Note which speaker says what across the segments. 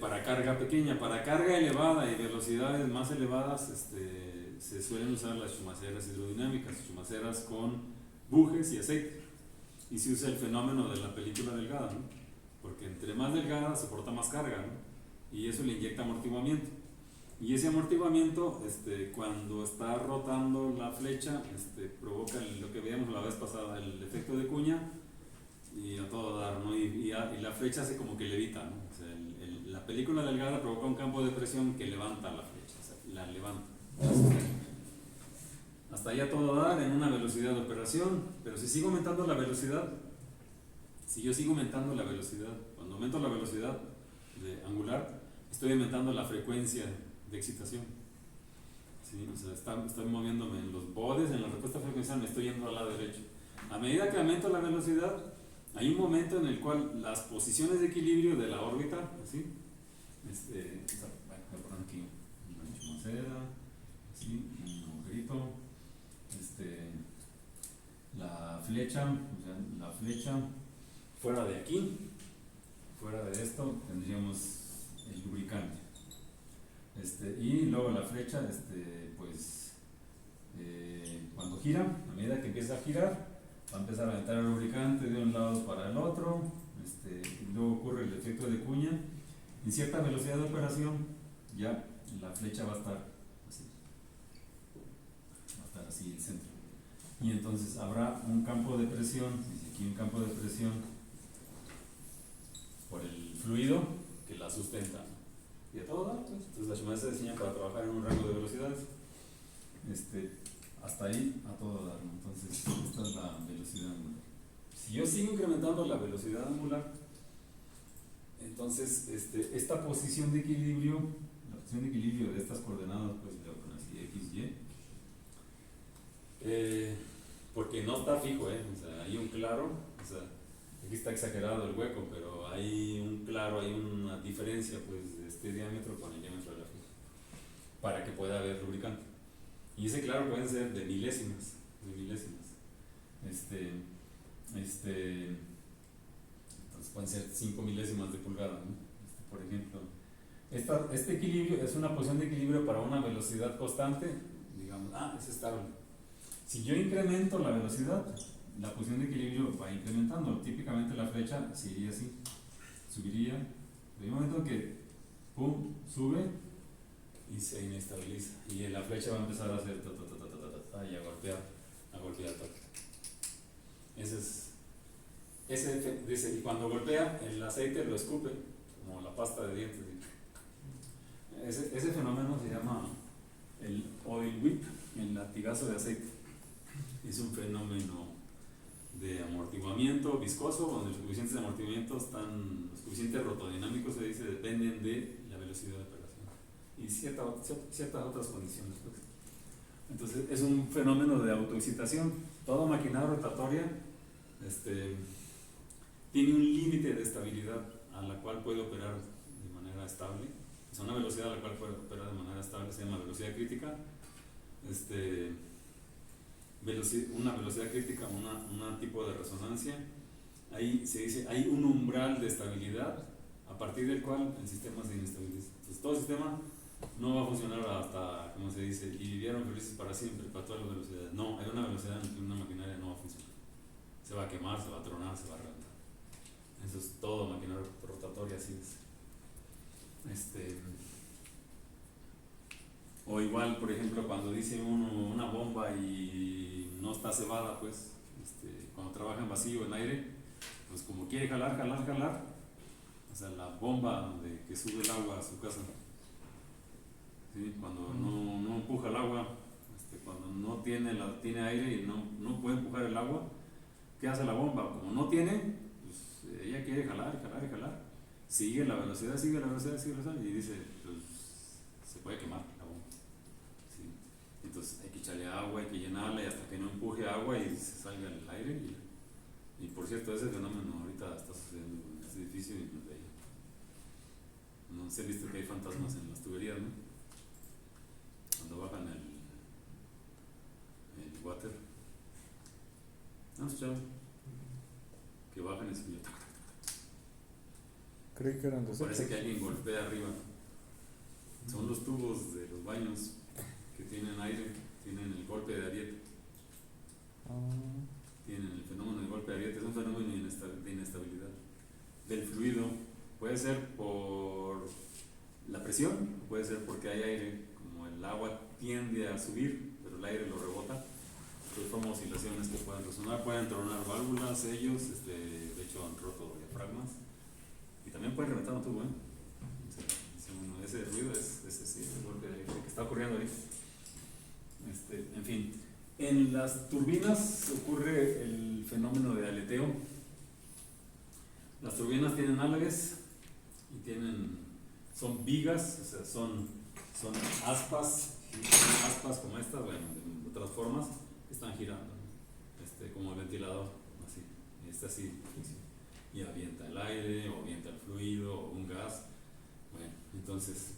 Speaker 1: para carga pequeña. Para carga elevada y velocidades más elevadas, se suelen usar las chumaceras hidrodinámicas, chumaceras con bujes y aceite. Y se usa el fenómeno de la película delgada, ¿no? Porque entre más delgada soporta más carga, ¿no? Y eso le inyecta amortiguamiento. Y ese amortiguamiento, cuando está rotando la flecha, provoca lo que veíamos la vez pasada, el efecto de cuña, y a todo dar, ¿no? Y la flecha hace como que levita, ¿no? O sea, la película delgada provoca un campo de presión que levanta la flecha, o sea, la levanta. Hasta ahí a todo dar en una velocidad de operación, pero si sigo aumentando la velocidad, si yo sigo aumentando la velocidad, cuando aumento la velocidad angular, estoy aumentando la frecuencia de excitación. ¿Sí? O sea, estoy moviéndome en los bodes, en la respuesta frecuencial me estoy yendo al lado derecho. A medida que aumento la velocidad, hay un momento en el cual las posiciones de equilibrio de la órbita, ¿sí? Voy a poner aquí una chumacera, ¿sí? Un agujerito, la flecha fuera de aquí, fuera de esto tendríamos el lubricante, y luego la flecha, cuando gira, a medida que empieza a girar, va a empezar a aventar el lubricante de un lado para el otro, y luego ocurre el efecto de cuña. En cierta velocidad de operación, ya la flecha va a estar así el centro. Y entonces habrá un campo de presión, dice aquí un campo de presión por el fluido que la sustenta, ¿no? Y a todo dato, entonces la chumadera se diseña para trabajar en un rango de velocidades. Hasta ahí a todo dar, ¿no? Entonces esta es la velocidad angular. Si yo sigo incrementando la velocidad angular, entonces esta posición de equilibrio, la posición de equilibrio de estas coordenadas, pues le voy a poner así x, y, porque no está fijo, o sea, hay un claro, o sea, aquí está exagerado el hueco, pero hay un claro, hay una diferencia, pues, de este diámetro con el diámetro de la flecha, para que pueda haber lubricante. Y ese claro pueden ser de milésimas. Entonces pueden ser 5 milésimas de pulgada, ¿no? Por ejemplo, este equilibrio es una posición de equilibrio para una velocidad constante, digamos, es estable. Si yo incremento la velocidad, la posición de equilibrio va incrementando. Típicamente la flecha se iría así, subiría, pero hay un momento en que, pum, sube y se inestabiliza. Y la flecha va a empezar a hacer y a golpear todo. Dice, y cuando golpea, el aceite lo escupe, como la pasta de dientes. Ese fenómeno se llama el oil whip, el latigazo de aceite. Es un fenómeno de amortiguamiento viscoso, donde los coeficientes de amortiguamiento los coeficientes rotodinámicos se dice, dependen de la velocidad de operación y ciertas otras condiciones. Entonces es un fenómeno de autoexcitación. Toda máquina rotatoria tiene un límite de estabilidad a la cual puede operar de manera estable. Es una velocidad a la cual puede operar de manera estable, se llama velocidad crítica. Una velocidad crítica, un tipo de resonancia. Ahí se dice, hay un umbral de estabilidad a partir del cual el sistema se inestabiliza. Entonces todo el sistema no va a funcionar hasta, como se dice, y vivieron felices para siempre, para todas las velocidades. No, hay una velocidad en la que una maquinaria no va a funcionar. Se va a quemar, se va a tronar, se va a reventar. Eso es todo maquinaria rotatoria, así es. O igual, por ejemplo, cuando dice uno una bomba y no está cebada, pues, cuando trabaja en vacío, en aire, pues como quiere jalar, o sea, la bomba que sube el agua a su casa, ¿sí? Cuando no empuja el agua, cuando no tiene aire y no puede empujar el agua, ¿qué hace la bomba? Como no tiene, pues ella quiere jalar, sigue la velocidad, y dice, pues se puede quemar la bomba, ¿sí? Entonces hay que echarle agua, hay que llenarla y hasta que no empuje agua y se salga el aire. Y por cierto, ese fenómeno ahorita está sucediendo en este edificio y en el de ahí. No se ha visto que hay fantasmas en las tuberías, ¿no? Cuando bajan el water. ¿No has escuchado? Que bajan y suben.
Speaker 2: Creí que eran
Speaker 1: Parece
Speaker 2: desechos.
Speaker 1: que alguien golpea arriba. Son los tubos de los baños que tienen aire, tienen el golpe de ariete,
Speaker 2: Ah,
Speaker 1: tienen el fenómeno de golpe de ariete, es un fenómeno de inestabilidad del fluido. Puede ser por la presión, o puede ser porque hay aire, como el agua tiende a subir, pero el aire lo rebota. Entonces forma oscilaciones que pueden resonar, pueden tronar válvulas, sellos, de hecho han roto diafragmas y también pueden reventar un tubo, ¿eh? O sea, ese ruido es ese sí, el golpe de aire que está ocurriendo ahorita. En fin, en las turbinas ocurre el fenómeno de aleteo. Las turbinas tienen álabes y son vigas, o sea, son aspas como estas, bueno, de otras formas, que están girando, ¿no? Como el ventilador, así, así, y avienta el aire, o avienta el fluido, o un gas. Bueno, entonces,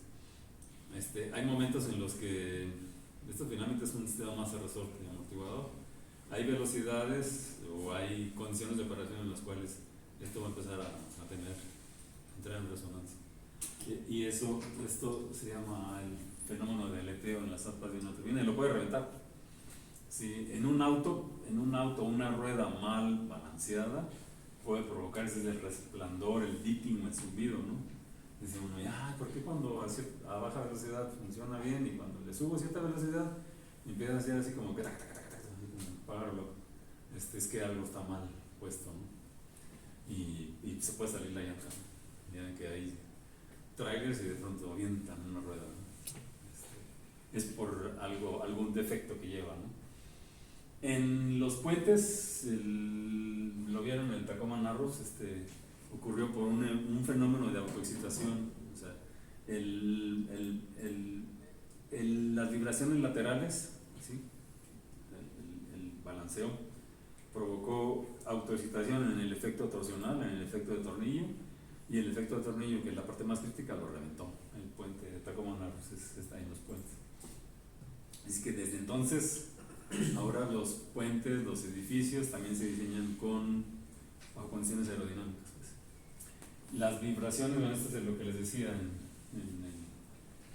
Speaker 1: hay momentos en los que esto finalmente es un sistema más resorte y amortiguador. Hay velocidades o hay condiciones de operación en las cuales esto va a empezar a entrar en resonancia. Y esto se llama el fenómeno de aleteo en las aspas de una turbina y lo puede reventar. Si en un auto una rueda mal balanceada puede provocar ese resplandor, el beeping o el zumbido, ¿no? Dice uno, ¿por qué cuando a baja velocidad funciona bien y cuando le subo a cierta velocidad empieza a hacer así como que así como pájaro loco? Es que algo está mal puesto, ¿no? Y se puede salir la llanta, ¿no? Ya que hay trailers y de pronto avientan una rueda, ¿no? Es por algún defecto que lleva, ¿no? En los puentes, lo vieron en el Tacoma Narrows, ocurrió por un fenómeno de autoexcitación, o sea, las vibraciones laterales, ¿sí? El balanceo provocó autoexcitación en el efecto torsional, en el efecto de tornillo, y el efecto de tornillo, que es la parte más crítica, lo reventó. El puente de Tacoma Narrows está en los puentes. Es que desde entonces, ahora los puentes, los edificios también se diseñan bajo condiciones aerodinámicas. Pues. Las vibraciones, bueno, esto es lo que les decía en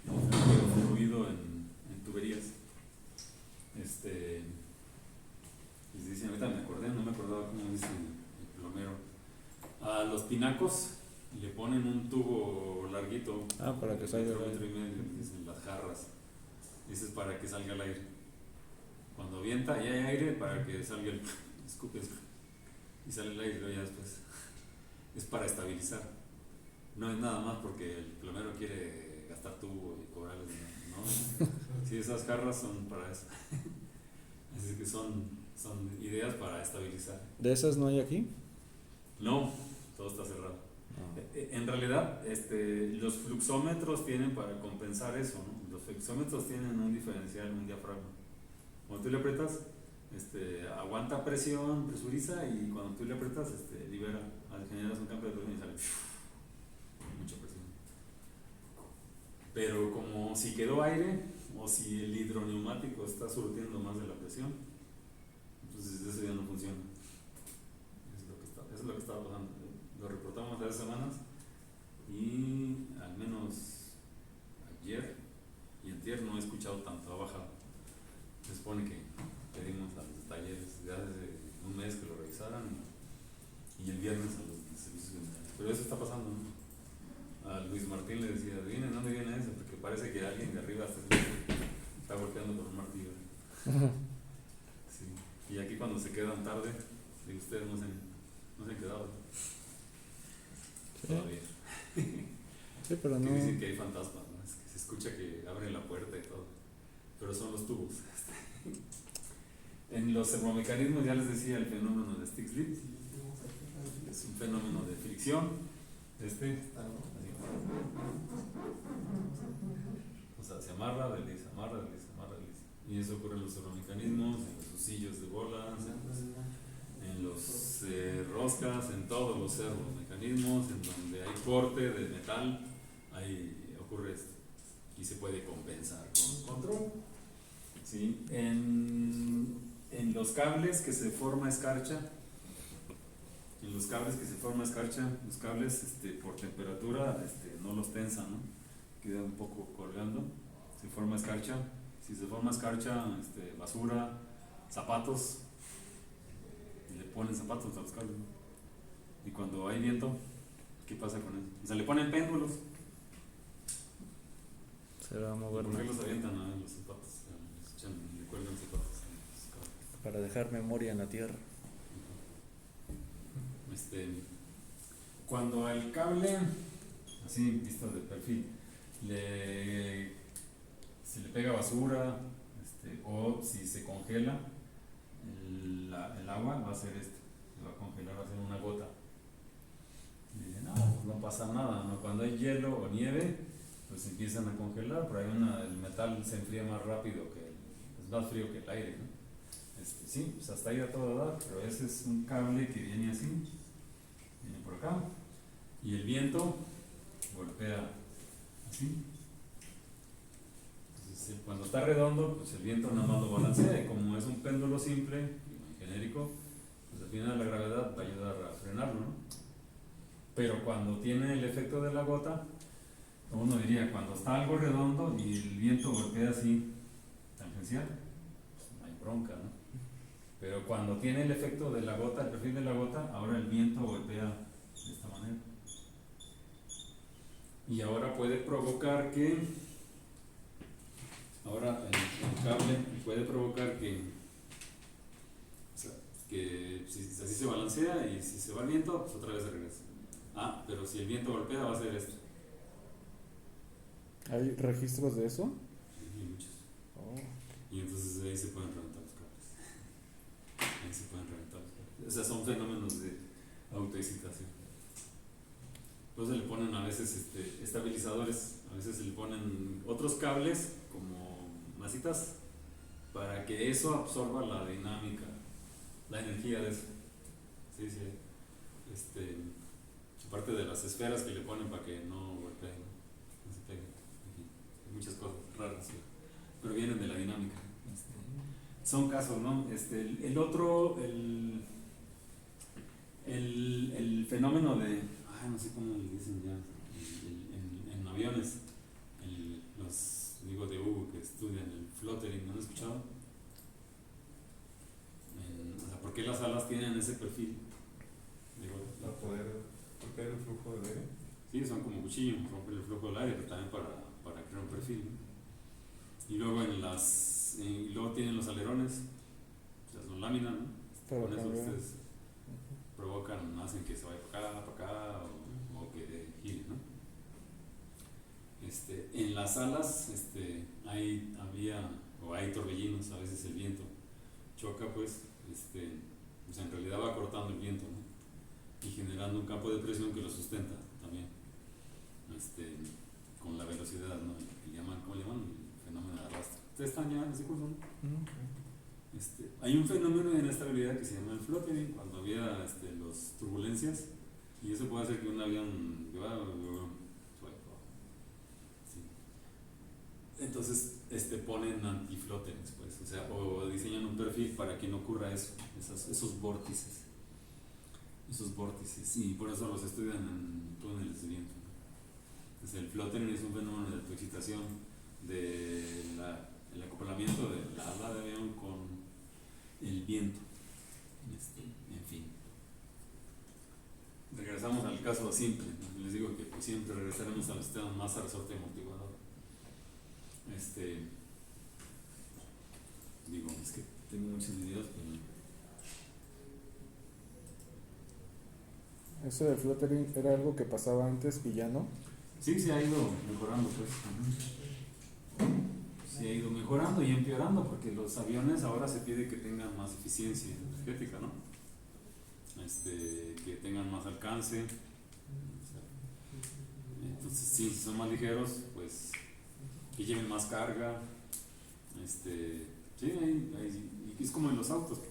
Speaker 1: el fluido en tuberías. Les dicen, ahorita me acordé, no me acordaba cómo dice el plomero. A los pinacos le ponen un tubo larguito.
Speaker 2: para que salga el aire.
Speaker 1: Metro y medio, dicen las jarras. Dices para que salga el aire. Cuando avienta y hay aire, para que salga el escupes y sale el aire, pero ya después es para estabilizar. No es nada más porque el plomero quiere gastar tubo y cobrarles, ¿no? Sí, esas jarras son para eso. Así que son ideas para estabilizar.
Speaker 2: ¿De esas no hay aquí?
Speaker 1: No, todo está cerrado. En realidad, los fluxómetros tienen para compensar eso, ¿no? Los fluxómetros tienen un diferencial, un diafragma. Cuando tú le aprietas, aguanta presión, presuriza, y cuando tú le aprietas, libera, generas un campo de presión y sale mucha presión. Pero como si quedó aire, o si el hidroneumático está surtiendo más de la presión, entonces eso ya no funciona. Eso es lo que estaba pasando. Lo reportamos hace semanas y al menos ayer y antier no he escuchado tanto, ha bajado. Se supone que pedimos a los talleres ya desde un mes que lo revisaran y el viernes a los servicios generales. Pero eso está pasando, ¿no? A Luis Martín le decía, ¿dónde viene eso? Porque parece que alguien de arriba está golpeando con un martillo. Sí. Y aquí cuando se quedan tarde, digo, ustedes no se han quedado.
Speaker 2: Sí.
Speaker 1: Todavía.
Speaker 2: Sí, pero
Speaker 1: que
Speaker 2: no.
Speaker 1: dicen que hay fantasmas, ¿no? Es que se escucha que abren la puerta y todo. Pero son los tubos. En los termomecanismos ya les decía el fenómeno de Stick-Slip. Es un fenómeno de fricción. O sea, se amarra, desliza, amarra, desliza, amarra, desliza. Y eso ocurre en los termomecanismos, en los usillos de bolas, en los roscas, en todos los servomecanismos, en donde hay corte de metal, ahí ocurre esto. Y se puede compensar con control. ¿Sí? En los cables que se forma escarcha, En los cables que se forma escarcha, los cables por temperatura no los tensan, ¿no? Queda un poco colgando, se forma escarcha. Si se forma escarcha, basura, zapatos, y le ponen zapatos a los cables, ¿no? Y cuando hay viento, ¿qué pasa con eso? O sea, le ponen péndulos.
Speaker 2: Se va a mover
Speaker 1: ¿Por qué
Speaker 2: más.
Speaker 1: los avientan a los zapatos? Le cuelgan zapatos a los cables.
Speaker 2: Para dejar memoria en la tierra.
Speaker 1: Cuando el cable, así visto de perfil, se le pega basura, o si se congela el agua, va a ser se va a congelar, va a ser una gota. Y dicen, no, pues no pasa nada, ¿no? Cuando hay hielo o nieve, pues empiezan a congelar, pero el metal se enfría más rápido es más frío que el aire, ¿no? Sí, pues hasta ahí a todo dar, pero ese es un cable que viene así, viene por acá, y el viento golpea así. Entonces, cuando está redondo, pues el viento nada más lo balancea, y como es un péndulo simple, genérico, pues al final la gravedad va a ayudar a frenarlo, ¿no? Pero cuando tiene el efecto de la gota, uno diría, cuando está algo redondo y el viento golpea así, tangencial, pues no hay bronca, ¿no? Pero cuando tiene el efecto de la gota, el perfil de la gota, ahora el viento golpea de esta manera. Y ahora puede provocar ahora el cable puede provocar que si así se balancea y si se va el viento, pues otra vez se regresa. Pero si el viento golpea va a ser esto.
Speaker 2: ¿Hay registros de eso?
Speaker 1: Sí, muchos.
Speaker 2: Oh.
Speaker 1: Y entonces ahí se pueden reventar los cables. Ahí se pueden reventar los cables. O sea, son fenómenos de autoexcitación. Entonces le ponen a veces estabilizadores, a veces se le ponen otros cables como masitas para que eso absorba la dinámica, la energía de eso. Sí. Aparte de las esferas que le ponen para que no golpeen, no se peguen. Hay muchas cosas raras, ¿sí? Pero vienen de la dinámica. Son casos, ¿no? El otro, el fenómeno de, no sé cómo le dicen ya, en aviones, los de Hugo que estudian el fluttering, ¿no han escuchado? O sea, ¿por qué las alas tienen ese perfil?
Speaker 3: Para poder romper el flujo de aire.
Speaker 1: Sí, son como cuchillo, rompen el flujo del aire, pero también para crear un perfil, ¿no? Y luego y luego tienen los alerones, o sea, son láminas, ¿no? Con eso ustedes provocan, hacen que se vaya para acá, o que gire, ¿no? En las alas hay torbellinos, a veces el viento choca, pues, o sea, en realidad va cortando el viento, ¿no? Y generando un campo de presión que lo sustenta también, con la velocidad, ¿no? ¿Cómo le llaman? El fenómeno de arrastre. Ustedes están ya en ese curso, ¿no? Hay un fenómeno de inestabilidad que se llama el fluttering, cuando había las turbulencias, y eso puede hacer que un avión entonces ponen antiflutterings, pues, o sea, o diseñan un perfil para que no ocurra eso, esos vórtices, y por eso los estudian en túneles de viento, ¿no? Entonces el fluttering es un fenómeno de autoexcitación el acoplamiento de la ala de avión con el viento. En fin, regresamos al caso simple, ¿no? Les digo que pues, siempre regresaremos al sistema masa resorte amortiguador. Es que tengo muchos videos, pero
Speaker 2: ¿Eso del fluttering era algo que pasaba antes y ya no?
Speaker 1: sí, se ha ido mejorando, pues. Se ha ido mejorando y empeorando, porque los aviones ahora se pide que tengan más eficiencia energética, ¿no? Que tengan más alcance. Entonces, sí, si son más ligeros, pues que lleven más carga. Sí, y es como en los autos, pues.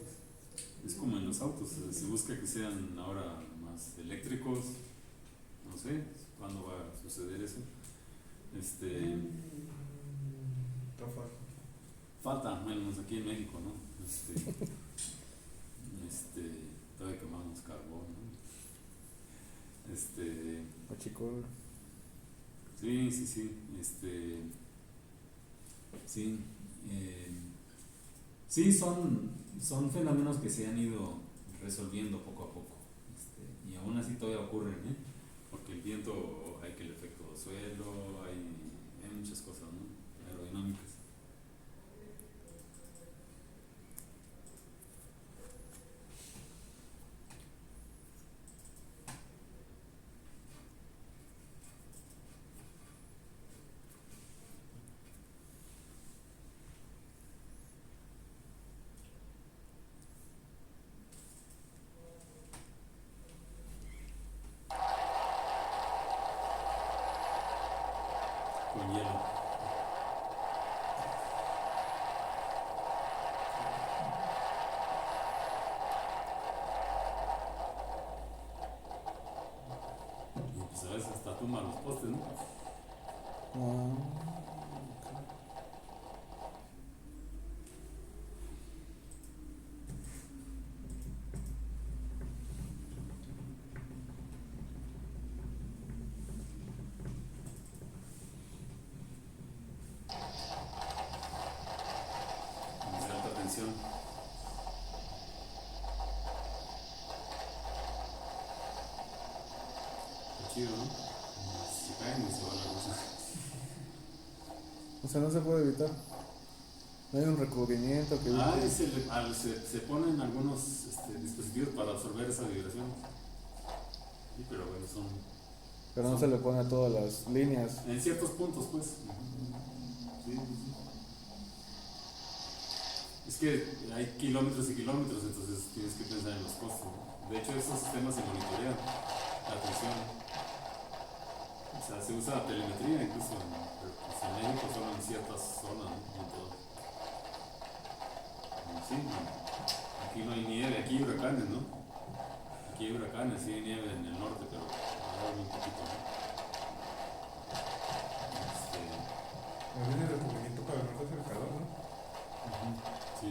Speaker 1: Es como en los autos, se busca que sean ahora más eléctricos. No sé cuándo va a suceder eso. Falta, menos aquí en México, ¿no? Todavía quemamos carbón, ¿no?
Speaker 2: Huachicol.
Speaker 1: Sí, sí, sí, sí, sí, son fenómenos que se han ido resolviendo poco a poco, y aún así todavía ocurren, ¿eh? Porque el viento, hay que el efecto suelo, hay muchas cosas, ¿no? Aerodinámicas. Con hielo. Y pues a veces hasta tumban los postes, ¿no?
Speaker 2: Ah,
Speaker 1: De alta tensión. Está chido, ¿no? Se caen y se va la cosa.
Speaker 2: o sea, no se puede evitar. No hay un recubrimiento que evite.
Speaker 1: Se ponen algunos dispositivos para absorber esa vibración. Sí, pero bueno,
Speaker 2: Pero no se le pone a todas las líneas.
Speaker 1: en ciertos puntos, pues. Sí, sí, sí. Es que hay kilómetros y kilómetros, entonces tienes que pensar en los costos, ¿no? De hecho, esos sistemas se monitorean, la tensión. O sea, se usa telemetría incluso pero, pues, en México, solo en ciertas zonas, ¿no? No en todas. Sí, aquí no hay nieve, aquí hay huracanes, ¿no? Aquí hay huracanes, sí hay nieve en el norte, pero ahora un poquito, ¿no?
Speaker 3: No viene el recubrimiento para el norte hacia el calor, ¿no?
Speaker 1: Sí,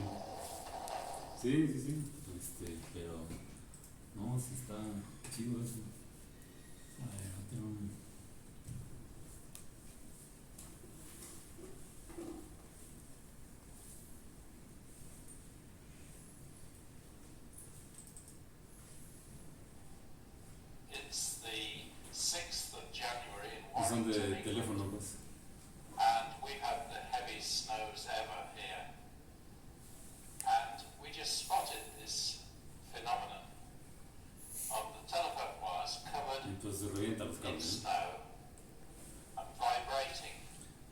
Speaker 1: sí, sí, sí, pero no, sí está chido eso. A ver, otro.
Speaker 4: It's the 6th of January in
Speaker 1: Y son
Speaker 4: Warrington,
Speaker 1: de
Speaker 4: England,
Speaker 1: teléfono, pues.
Speaker 4: and we've had the heaviest snows ever here. And we just spotted this phenomenon of the telephone wires
Speaker 1: Y
Speaker 4: covered
Speaker 1: entonces revienta los
Speaker 4: in
Speaker 1: cables, ¿no?
Speaker 4: snow and vibrating.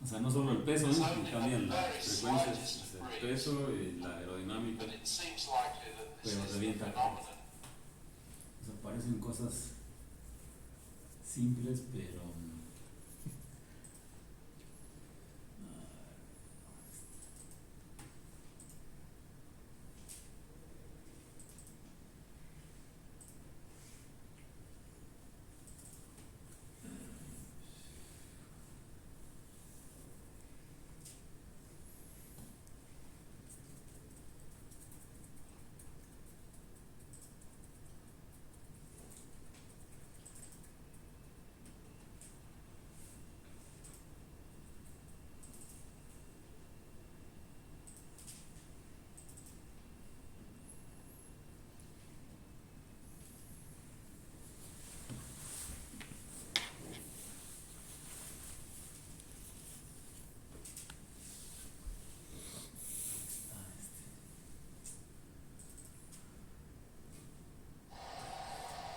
Speaker 1: O sea, no solo el peso,
Speaker 4: It's
Speaker 1: ¿no?
Speaker 4: only
Speaker 1: Cambian
Speaker 4: the
Speaker 1: las
Speaker 4: very
Speaker 1: frecuencias,
Speaker 4: slightest
Speaker 1: o sea, el
Speaker 4: breeze,
Speaker 1: peso y la aerodinámica.
Speaker 4: but it seems likely that this
Speaker 1: Pero
Speaker 4: is the
Speaker 1: revienta.
Speaker 4: phenomenon.
Speaker 1: O sea, parecen cosas simples, pero.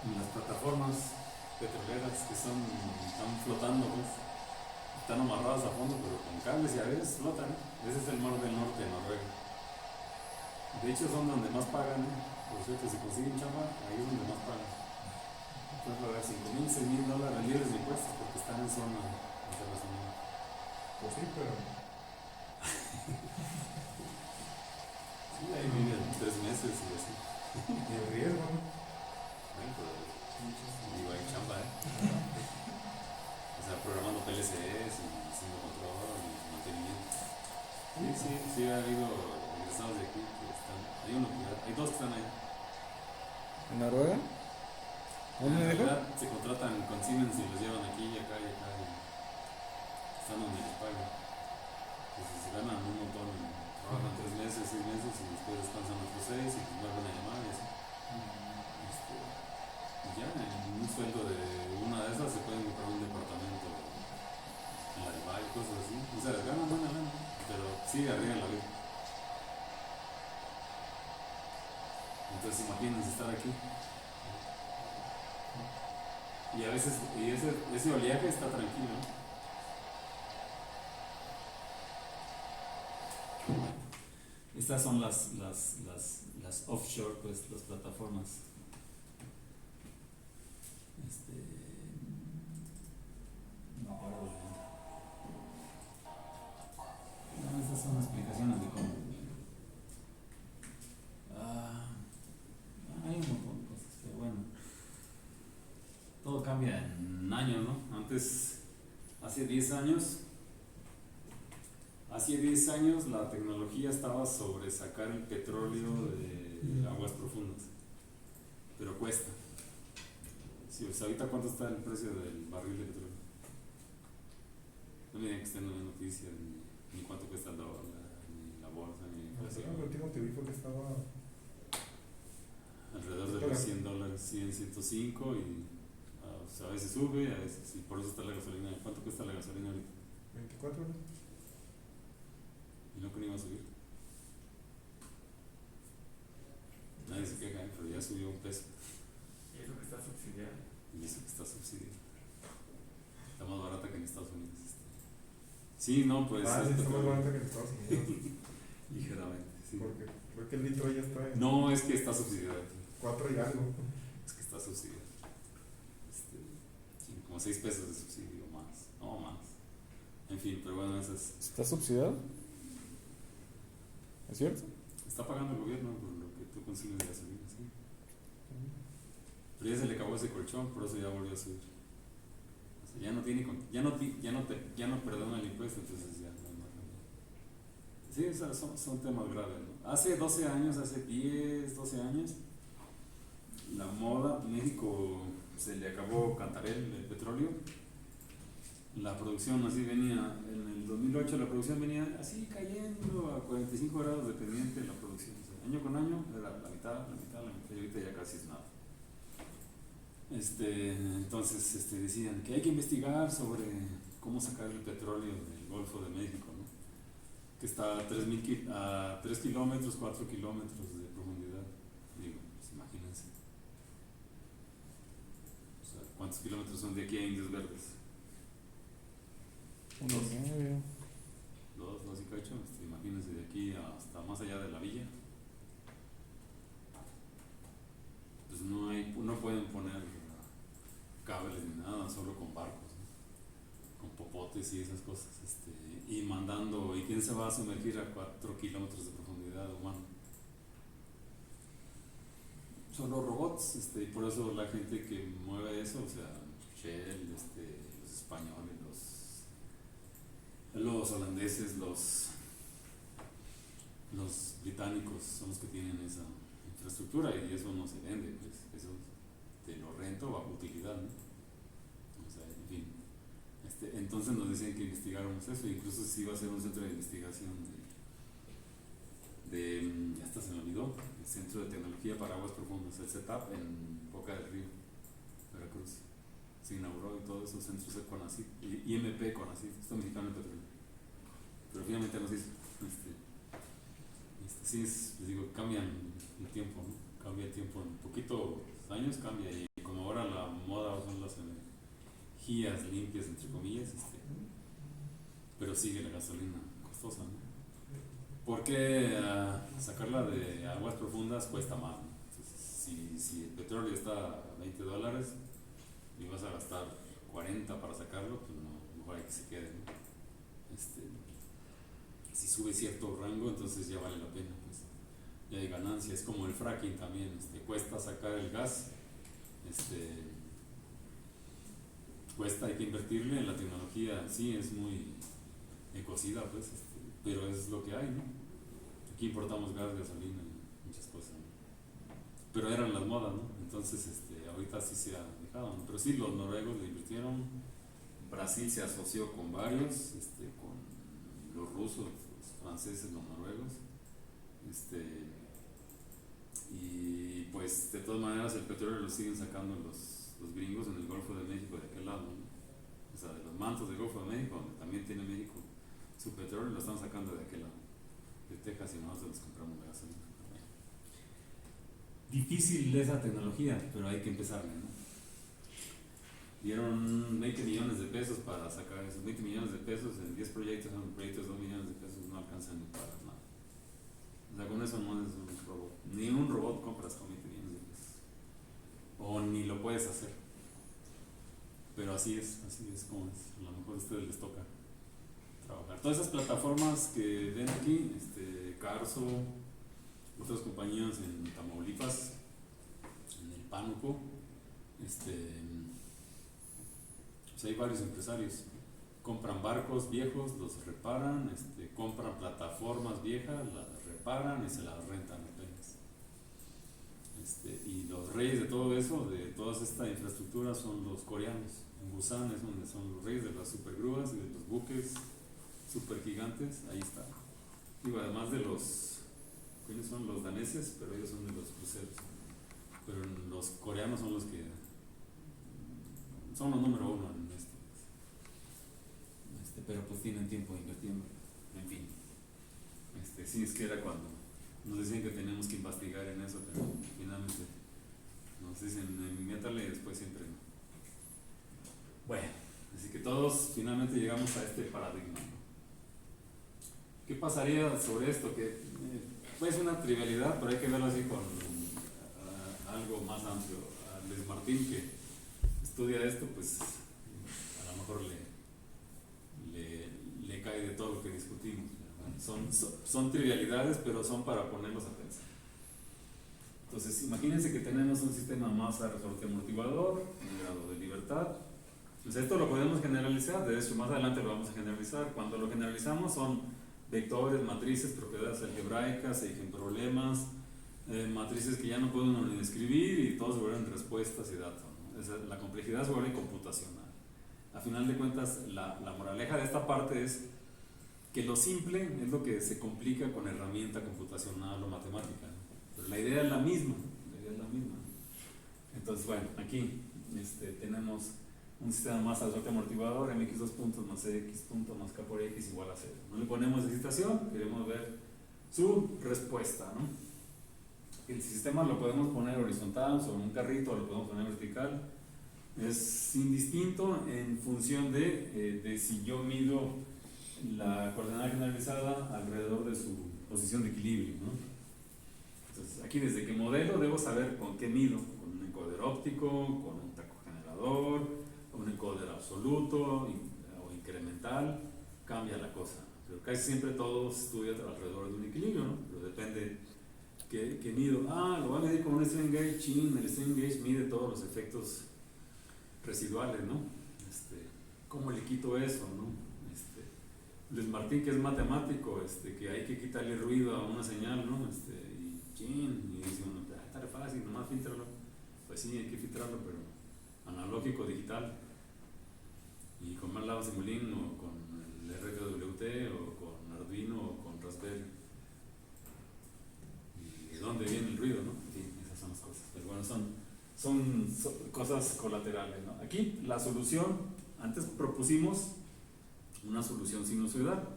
Speaker 1: En las plataformas petroleras que están flotando, pues, están amarradas a fondo, pero con cables y a veces flotan. Ese es el mar del norte de Noruega. De hecho, son donde más pagan, ¿eh? Por cierto, si consiguen chamba, ahí es donde más pagan. Puedes pagar $5,000, $6,000 libres de impuestos porque están en zona internacional.
Speaker 3: Pues sí, pero
Speaker 1: Sí, ahí viven 3 meses y así.
Speaker 3: y el riesgo, ¿no?
Speaker 1: Bueno, pero digo, hay chamba, ¿eh? O sea, programando PLCs y haciendo control y mantenimiento. Sí, sí, sí, ha habido egresados de aquí que están. Hay dos que están ahí.
Speaker 2: ¿En Noruega? ¿Dónde me
Speaker 1: En
Speaker 2: dijo?
Speaker 1: realidad se contratan con Siemens y los llevan aquí y acá y acá. Y están donde les pagan. Entonces se ganan un montón. Trabajan 3 meses, 6 meses y después descansan otros 6 y pues vuelven a llamar y así. Y ya en un sueldo de una de esas se pueden comprar un departamento en la Dubai y cosas así. O sea, ganan buena lana, pero sí arriesgan la vida. Entonces imagínense estar aquí. Y a veces, y ese oleaje está tranquilo, ¿no? Estas son las offshore, pues, las plataformas. No, ahora no, esas son explicaciones de cómo. Hay un montón de cosas, pero bueno. Todo cambia en años, ¿no? Antes, hace 10 años, la tecnología estaba sobre sacar el petróleo de aguas profundas, pero cuesta. Sí, o sea, ahorita cuánto está el precio del barril de petróleo. No me digan que estén en noticias ni cuánto cuesta el dólar, ni la bolsa, ni la inflación.
Speaker 3: El último te dijo que estaba
Speaker 1: Alrededor de los $100, 100, 105 y o sea, a veces sube, a veces, y por eso está la gasolina. ¿Cuánto cuesta la gasolina ahorita?
Speaker 3: 24 horas.
Speaker 1: Y no que no iba a subir. Nadie se queja, pero ya subió $1.
Speaker 3: Y eso que está subsidiado.
Speaker 1: Y eso que está subsidiado. Está más barata que en Estados Unidos. Sí, no, pues.
Speaker 3: Sí, está más barata que en Estados Unidos.
Speaker 1: Ligeramente, sí.
Speaker 3: Porque creo que el litro ya está en
Speaker 1: No, es que está subsidiado.
Speaker 3: 4 y algo.
Speaker 1: Es que está subsidiado. Sí, como $6 de subsidio más. No, más. En fin, pero bueno, eso es.
Speaker 2: ¿Está subsidiado? ¿Es cierto?
Speaker 1: Está pagando el gobierno por lo que tú consumes de gasolina, sí. Pero ya se le acabó ese colchón, por eso ya volvió a subir. O sea, ya no tiene, ya no perdona el impuesto, entonces ya no cambia. Sí, o sea, son temas graves, ¿no? Hace 12 años, hace 10, 12 años, la moda, México se le acabó Cantarell, el petróleo. La producción así venía, en el 2008 la producción venía así cayendo a 45 grados dependiente de la producción. O sea, año con año era la mitad, y ahorita ya casi es nada. Entonces decían que hay que investigar sobre cómo sacar el petróleo del Golfo de México, ¿no? Que está a 3 kilómetros, 4 kilómetros de profundidad. Digo, pues imagínense. O sea, ¿cuántos kilómetros son de aquí a Indios Verdes?
Speaker 2: 1,5.
Speaker 1: 2 y cacho. Imagínense de aquí hasta más allá de la villa. Pues no pueden poner cables ni nada, solo con barcos, ¿no? Con popotes y esas cosas, y mandando, ¿y quién se va a sumergir a 4 kilómetros de profundidad humano? Solo robots, y por eso la gente que mueve eso, o sea, Shell, los españoles, los holandeses, los británicos son los que tienen esa infraestructura y eso no se vende, pues eso te lo rento a utilidad, ¿no? O sea, en fin. Entonces nos decían que investigáramos eso, incluso si iba a ser un centro de investigación ya hasta se me olvidó, el Centro de Tecnología para Aguas Profundas, el CETAP en Boca del Río, Veracruz. Se inauguró y todos esos centros de CONACYT, IMP CONACYT, Instituto Mexicano de Petróleo. Pero finalmente nos hizo. Sí, les digo, cambian el tiempo, ¿no? Cambia el tiempo, en poquitos años cambia y como ahora la moda son las energías limpias, entre comillas, pero sigue la gasolina costosa, ¿no? Porque sacarla de aguas profundas cuesta más, ¿no? Entonces, si el petróleo está a $20 y vas a gastar 40 para sacarlo, pues no, mejor hay que se quede, ¿no? Si sube cierto rango, entonces ya vale la pena, pues ya hay ganancias. Es como el fracking también, cuesta sacar el gas, cuesta, hay que invertirle en la tecnología, sí, es muy ecocida, pues, pero es lo que hay, ¿no? Aquí importamos gas, gasolina y muchas cosas, ¿no? pero eran las modas, ¿no? Entonces, ahorita sí se ha dejado, ¿no? Pero sí, los noruegos le invirtieron, Brasil se asoció con varios, con los rusos, los franceses, los noruegos, y pues de todas maneras el petróleo lo siguen sacando los gringos en el Golfo de México de aquel lado, ¿no? O sea, de los mantos del Golfo de México, donde también tiene México su petróleo, lo están sacando de aquel lado, de Texas, y nosotros les compramos la gasolina. Difícil esa tecnología, pero hay que empezarle, ¿no? Dieron 20 millones de pesos para sacar esos 20 millones de pesos en 10 proyectos, son proyectos de 2 millones de pesos, no alcanzan ni para nada. O sea, con eso no es un robot. Ni un robot compras con 20 millones de pesos. O ni lo puedes hacer. Pero así es como es. A lo mejor a ustedes les toca trabajar. Todas esas plataformas que ven aquí, Carso, otras compañías en Tamaulipas, en el Pánuco, pues hay varios empresarios. Compran barcos viejos, los reparan, compran plataformas viejas, las reparan y se las rentan apenas. Y los reyes de todo eso, de toda esta infraestructura, son los coreanos. En Busan es donde son los reyes de las supergrúas y de los buques super gigantes, ahí está. Digo, además de ¿quiénes son? Los daneses, pero ellos son de los cruceros. Pero los coreanos son los que son los número uno en esto. Pero pues tienen tiempo invirtiendo. En fin. Sí, es que era cuando nos decían que teníamos que investigar en eso, pero finalmente nos dicen métale y después siempre no. Bueno, así que todos finalmente llegamos a este paradigma, ¿no? ¿Qué pasaría sobre esto? Que puede ser una trivialidad, pero hay que verlo así con algo más amplio. A Luis Martín, que estudia esto, pues a lo mejor le cae de todo lo que discutimos. Son trivialidades, pero son para ponerlos a pensar. Entonces, imagínense que tenemos un sistema masa resorte amortiguador, un grado de libertad. Pues esto lo podemos generalizar, de hecho más adelante lo vamos a generalizar. Cuando lo generalizamos son vectores, matrices, propiedades algebraicas, problemas, matrices que ya no pueden uno ni escribir y todos se vuelven respuestas y datos, ¿no? La complejidad se vuelve computacional. A final de cuentas, la moraleja de esta parte es que lo simple es lo que se complica con herramienta computacional o matemática, ¿no? Pero la idea es la misma, Entonces, bueno, aquí tenemos un sistema masa resorte amortiguador, mx2 puntos más x punto más k por x igual a 0. No le ponemos excitación, queremos ver su respuesta, ¿no? El sistema lo podemos poner horizontal sobre un carrito, o lo podemos poner vertical. Es indistinto en función de si yo mido la coordenada generalizada alrededor de su posición de equilibrio, ¿no? Entonces, aquí desde que modelo debo saber con qué mido, con un encoder óptico, con un taco generador, un encoder absoluto o incremental, cambia la cosa. Pero casi siempre todo se estudia alrededor de un equilibrio, ¿no? Pero depende qué mido. Lo voy a medir con un strain gauge, el strain gauge mide todos los efectos residuales, ¿no? ¿Cómo le quito eso, no? Luis Martín, que es matemático, que hay que quitarle ruido a una señal, ¿no? Y dice uno, está fácil, nomás filtrarlo. Pues sí, hay que filtrarlo, pero analógico, digital. Y con MATLAB Simulink o con el RTWT o con Arduino o con Raspberry. ¿Y de dónde viene el ruido, no? En fin, esas son las cosas. Pero bueno, son cosas colaterales, ¿no? Aquí la solución, antes propusimos una solución sinusoidal.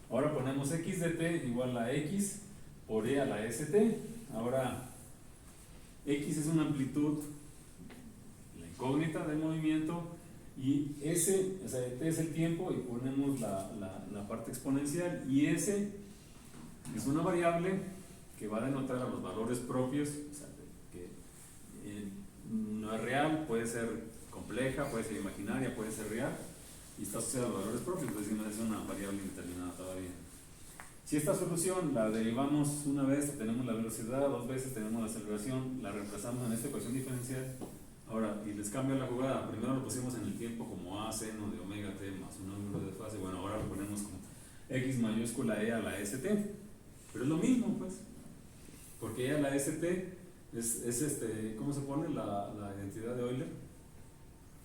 Speaker 1: Ahora ponemos x de t igual a x por e a la st. Ahora, x es una amplitud, la incógnita del movimiento, y s, o sea, t es el tiempo, y ponemos la parte exponencial, y s es una variable que va a denotar a los valores propios, o sea, que no es real, puede ser compleja, puede ser imaginaria, puede ser real, y está asociada a los valores propios, entonces no es una variable indeterminada todavía. Si esta solución la derivamos una vez, tenemos la velocidad, dos veces tenemos la aceleración, la reemplazamos en esta ecuación diferencial. Ahora, y les cambio la jugada, primero lo pusimos en el tiempo como a seno de omega t más un ángulo de fase, bueno, ahora lo ponemos como x mayúscula e a la st, pero es lo mismo, pues, porque e a la st ¿cómo se pone la identidad de Euler?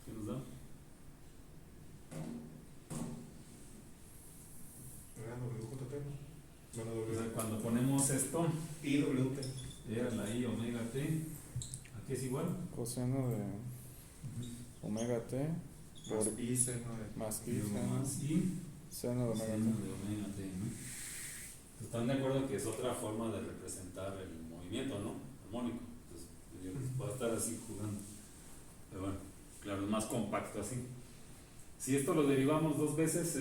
Speaker 1: ¿Qué nos da?
Speaker 3: Era WJT, ¿no? Bueno,
Speaker 1: O sea,
Speaker 3: W.
Speaker 1: cuando ponemos esto,
Speaker 3: IWT.
Speaker 1: era la I omega t, ¿a qué es igual?
Speaker 2: Coseno de omega t por
Speaker 3: Más I seno de.
Speaker 2: más
Speaker 1: Y
Speaker 2: i
Speaker 1: luego
Speaker 2: seno,
Speaker 1: más I
Speaker 2: seno de omega
Speaker 1: seno
Speaker 2: t.
Speaker 1: de omega t, ¿no? ¿Están de acuerdo que es otra forma de representar el movimiento, ¿no? Armónico. Entonces, puede estar así jugando. Pero bueno, claro, es más compacto así. Si esto lo derivamos dos veces,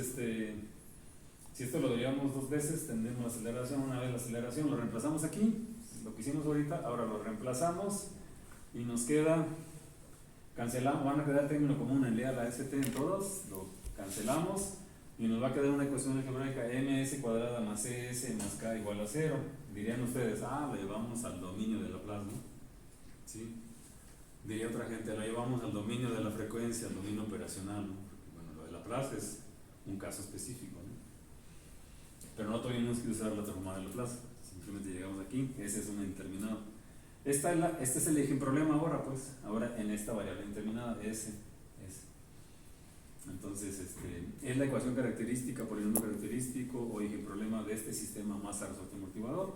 Speaker 1: tendremos la aceleración, una vez la aceleración, lo reemplazamos aquí, lo que hicimos ahorita, ahora lo reemplazamos y nos queda, cancelamos, van a quedar el término común en a la st en todos, lo cancelamos y nos va a quedar una ecuación algebraica ms cuadrada más cs más k igual a 0. Dirían ustedes, lo llevamos al dominio de Laplace, ¿no? ¿Sí? Diría otra gente, lo llevamos al dominio de la frecuencia, al dominio operacional, ¿no? Bueno, lo de Laplace es un caso específico, ¿no? Pero no tuvimos que usar la transformada de Laplace, simplemente llegamos aquí, ese es un indeterminado. Este es el eje en problema ahora, pues, ahora en esta variable indeterminada, S. Entonces, es la ecuación característica, polinomio característico o eje en problema de este sistema masa resorte amortiguador.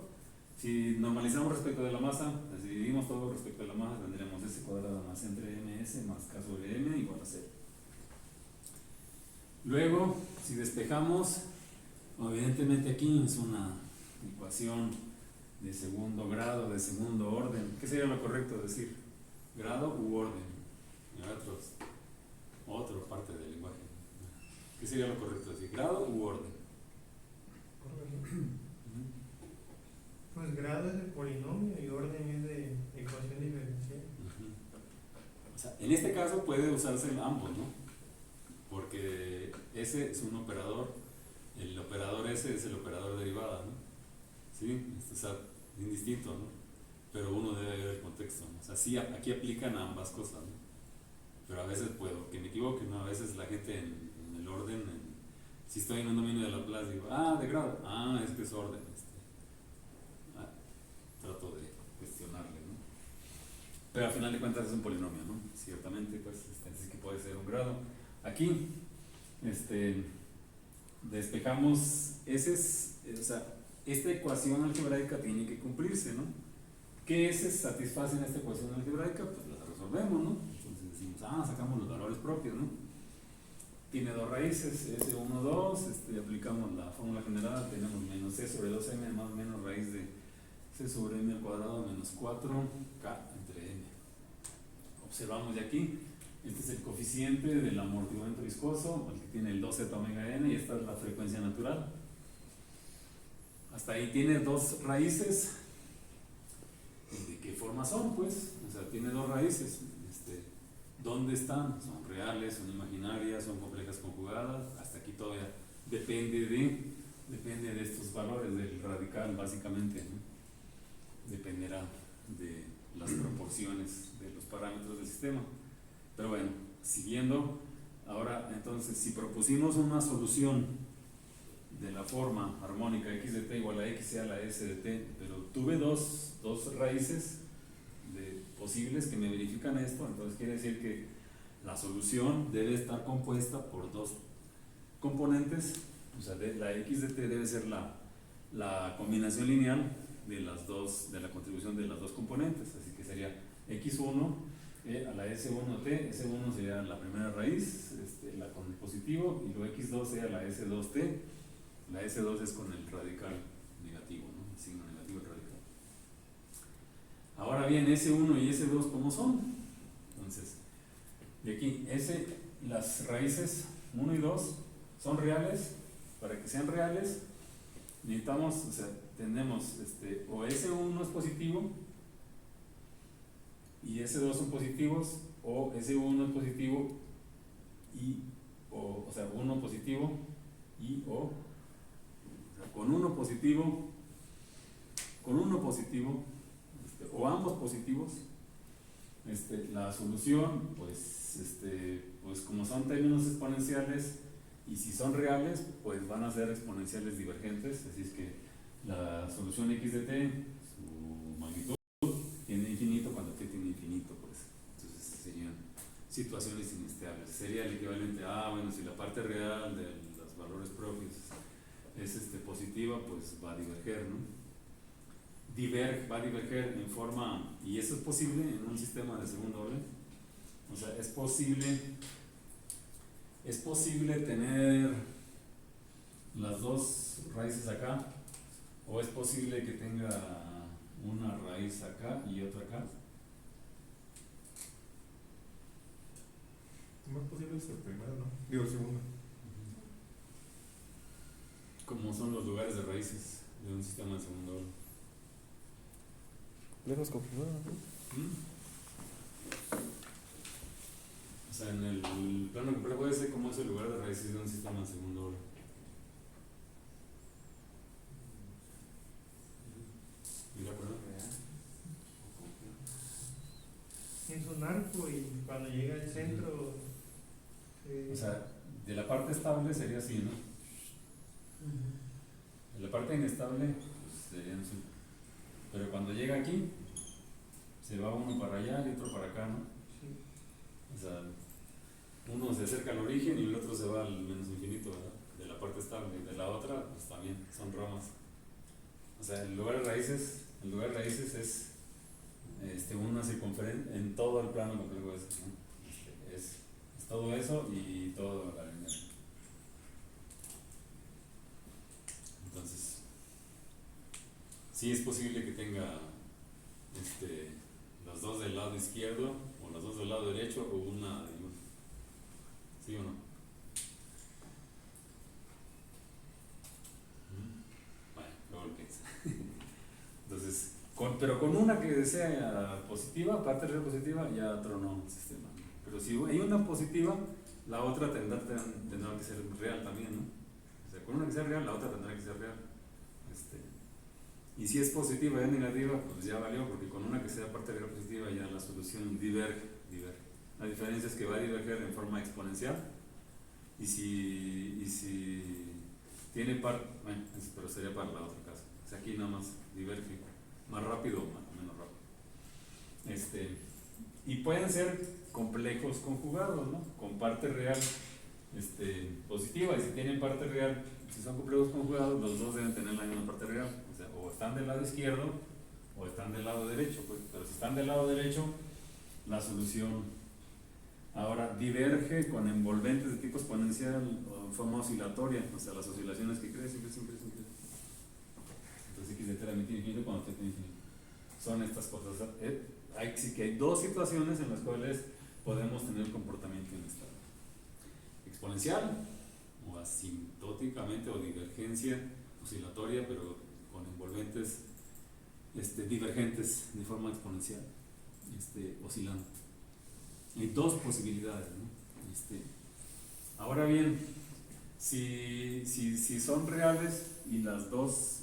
Speaker 1: Si normalizamos respecto de la masa, si dividimos todo respecto de la masa, tendremos S cuadrada más entre ms más k sobre m igual a 0. Luego, si despejamos, evidentemente aquí es una ecuación de segundo grado, de segundo orden. ¿Qué sería lo correcto decir? ¿Grado u orden? Otra parte del lenguaje. ¿Qué sería lo correcto decir? ¿Grado u orden?
Speaker 5: Pues grado es de polinomio y orden es de ecuación diferencial.
Speaker 1: O sea, en este caso puede usarse ambos, ¿no? Porque ese es un operador, el operador S es el operador derivada, ¿no? ¿Sí? O sea, indistinto, ¿no? Pero uno debe ver el contexto, ¿no? O sea, sí, aquí aplican ambas cosas, ¿no? Pero a veces puedo que me equivoque, ¿no? A veces la gente en el orden, si estoy en un dominio de Laplace, digo, de grado, es que es orden. Trato de cuestionarle, ¿no? Pero al final de cuentas es un polinomio, ¿no? Ciertamente, pues, así que puede ser un grado. Aquí, despejamos, o sea, esta ecuación algebraica tiene que cumplirse, ¿no? ¿Qué S satisfacen esta ecuación algebraica? Pues la resolvemos, ¿no? Entonces decimos, sacamos los valores propios, ¿no? Tiene dos raíces, S1, 2, aplicamos la fórmula general, tenemos menos C sobre 2M más o menos raíz de C sobre M al cuadrado menos 4K entre M. Observamos de aquí, este es el coeficiente del amortiguamiento viscoso, el que tiene el 2Z omega N, y esta es la frecuencia natural. Hasta ahí tiene dos raíces. ¿De qué forma son, pues? O sea, tiene dos raíces. ¿Dónde están? ¿Son reales, son imaginarias, son complejas conjugadas? Hasta aquí todavía depende de estos valores del radical, básicamente, ¿no? Dependerá de las proporciones de los parámetros del sistema. Pero bueno, siguiendo, ahora entonces, si propusimos una solución de la forma armónica x de t igual a x a la s de t, pero tuve dos raíces posibles que me verifican esto, entonces quiere decir que la solución debe estar compuesta por dos componentes, o sea, la x de t debe ser la combinación lineal de la contribución de las dos componentes, así que sería x1 a la s1t, s1 sería la primera raíz, con el positivo, y luego x2 sería la s2t, la s2 es con el radical negativo, ¿no? El signo negativo del radical. Ahora bien, S1 y S2, ¿cómo son? Entonces, de aquí, las raíces 1 y 2 son reales. Para que sean reales, necesitamos, o sea, tenemos o S1 es positivo y S2 son positivos, o S1 es positivo o sea, 1 positivo o sea, con uno positivo o ambos positivos, la solución, pues como son términos exponenciales y si son reales, pues van a ser exponenciales divergentes, así es que la solución x de t, su magnitud, tiene infinito situaciones inestables. Sería el equivalente a, bueno, si la parte real de los valores propios es positiva, pues va a diverger, ¿no? Va a diverger en forma, y eso es posible en un sistema de segundo orden. O sea, es posible tener las dos raíces acá, o es posible que tenga una raíz acá y otra acá.
Speaker 3: Lo más posible es el primero, ¿no? Digo, el segundo.
Speaker 1: Como son los lugares de raíces de un sistema de segundo orden.
Speaker 2: Lejos complejo, ¿no?
Speaker 1: O sea, en el plano complejo ese, ¿cómo es el lugar de raíces de un sistema de segundo orden? ¿Y de acuerdo?
Speaker 5: Es un arco y cuando llega al centro.
Speaker 1: O sea, de la parte estable sería así, ¿no? De la parte inestable, pues sería así. Pero cuando llega aquí, se va uno para allá y otro para acá, ¿no?
Speaker 5: Sí.
Speaker 1: O sea, uno se acerca al origen y el otro se va al menos infinito, ¿verdad? De la parte estable. Y de la otra, pues también, son ramas. O sea, el lugar de raíces es una circunferencia en todo el plano complejo ese, ¿no? Es todo eso y todo la línea. Entonces, sí es posible que tenga los dos del lado izquierdo o los dos del lado derecho o una de uno. ¿Sí o no? Bueno, luego lo piensa. Entonces, pero con una que sea positiva, parte real positiva, ya tronó el sistema. Pero si hay una positiva, la otra tendrá que ser real también, ¿no? O sea, con una que sea real, la otra tendrá que ser real. Y si es positiva y es negativa, pues ya valió, porque con una que sea parte real positiva ya la solución diverge. La diferencia es que va a diverger en forma exponencial, y si tiene bueno, pero sería para la otra caso. O sea, aquí nada más diverge más rápido o menos rápido. Y pueden ser complejos conjugados, ¿no? Con parte real positiva, y si tienen parte real, si son complejos conjugados, los dos deben tener la misma parte real. O sea, o están del lado izquierdo o están del lado derecho, pues. Pero si están del lado derecho, la solución ahora diverge con envolventes de tipo exponencial o en forma oscilatoria, o sea, las oscilaciones que crecen. Entonces x de t limita infinito cuando t tiene infinito. Son estas cosas. Sí que hay dos situaciones en las cuales podemos tener comportamiento inestable: exponencial o asintóticamente, o divergencia oscilatoria, pero con envolventes divergentes de forma exponencial, oscilando. Hay dos posibilidades, ¿no? Ahora bien, si son reales y las dos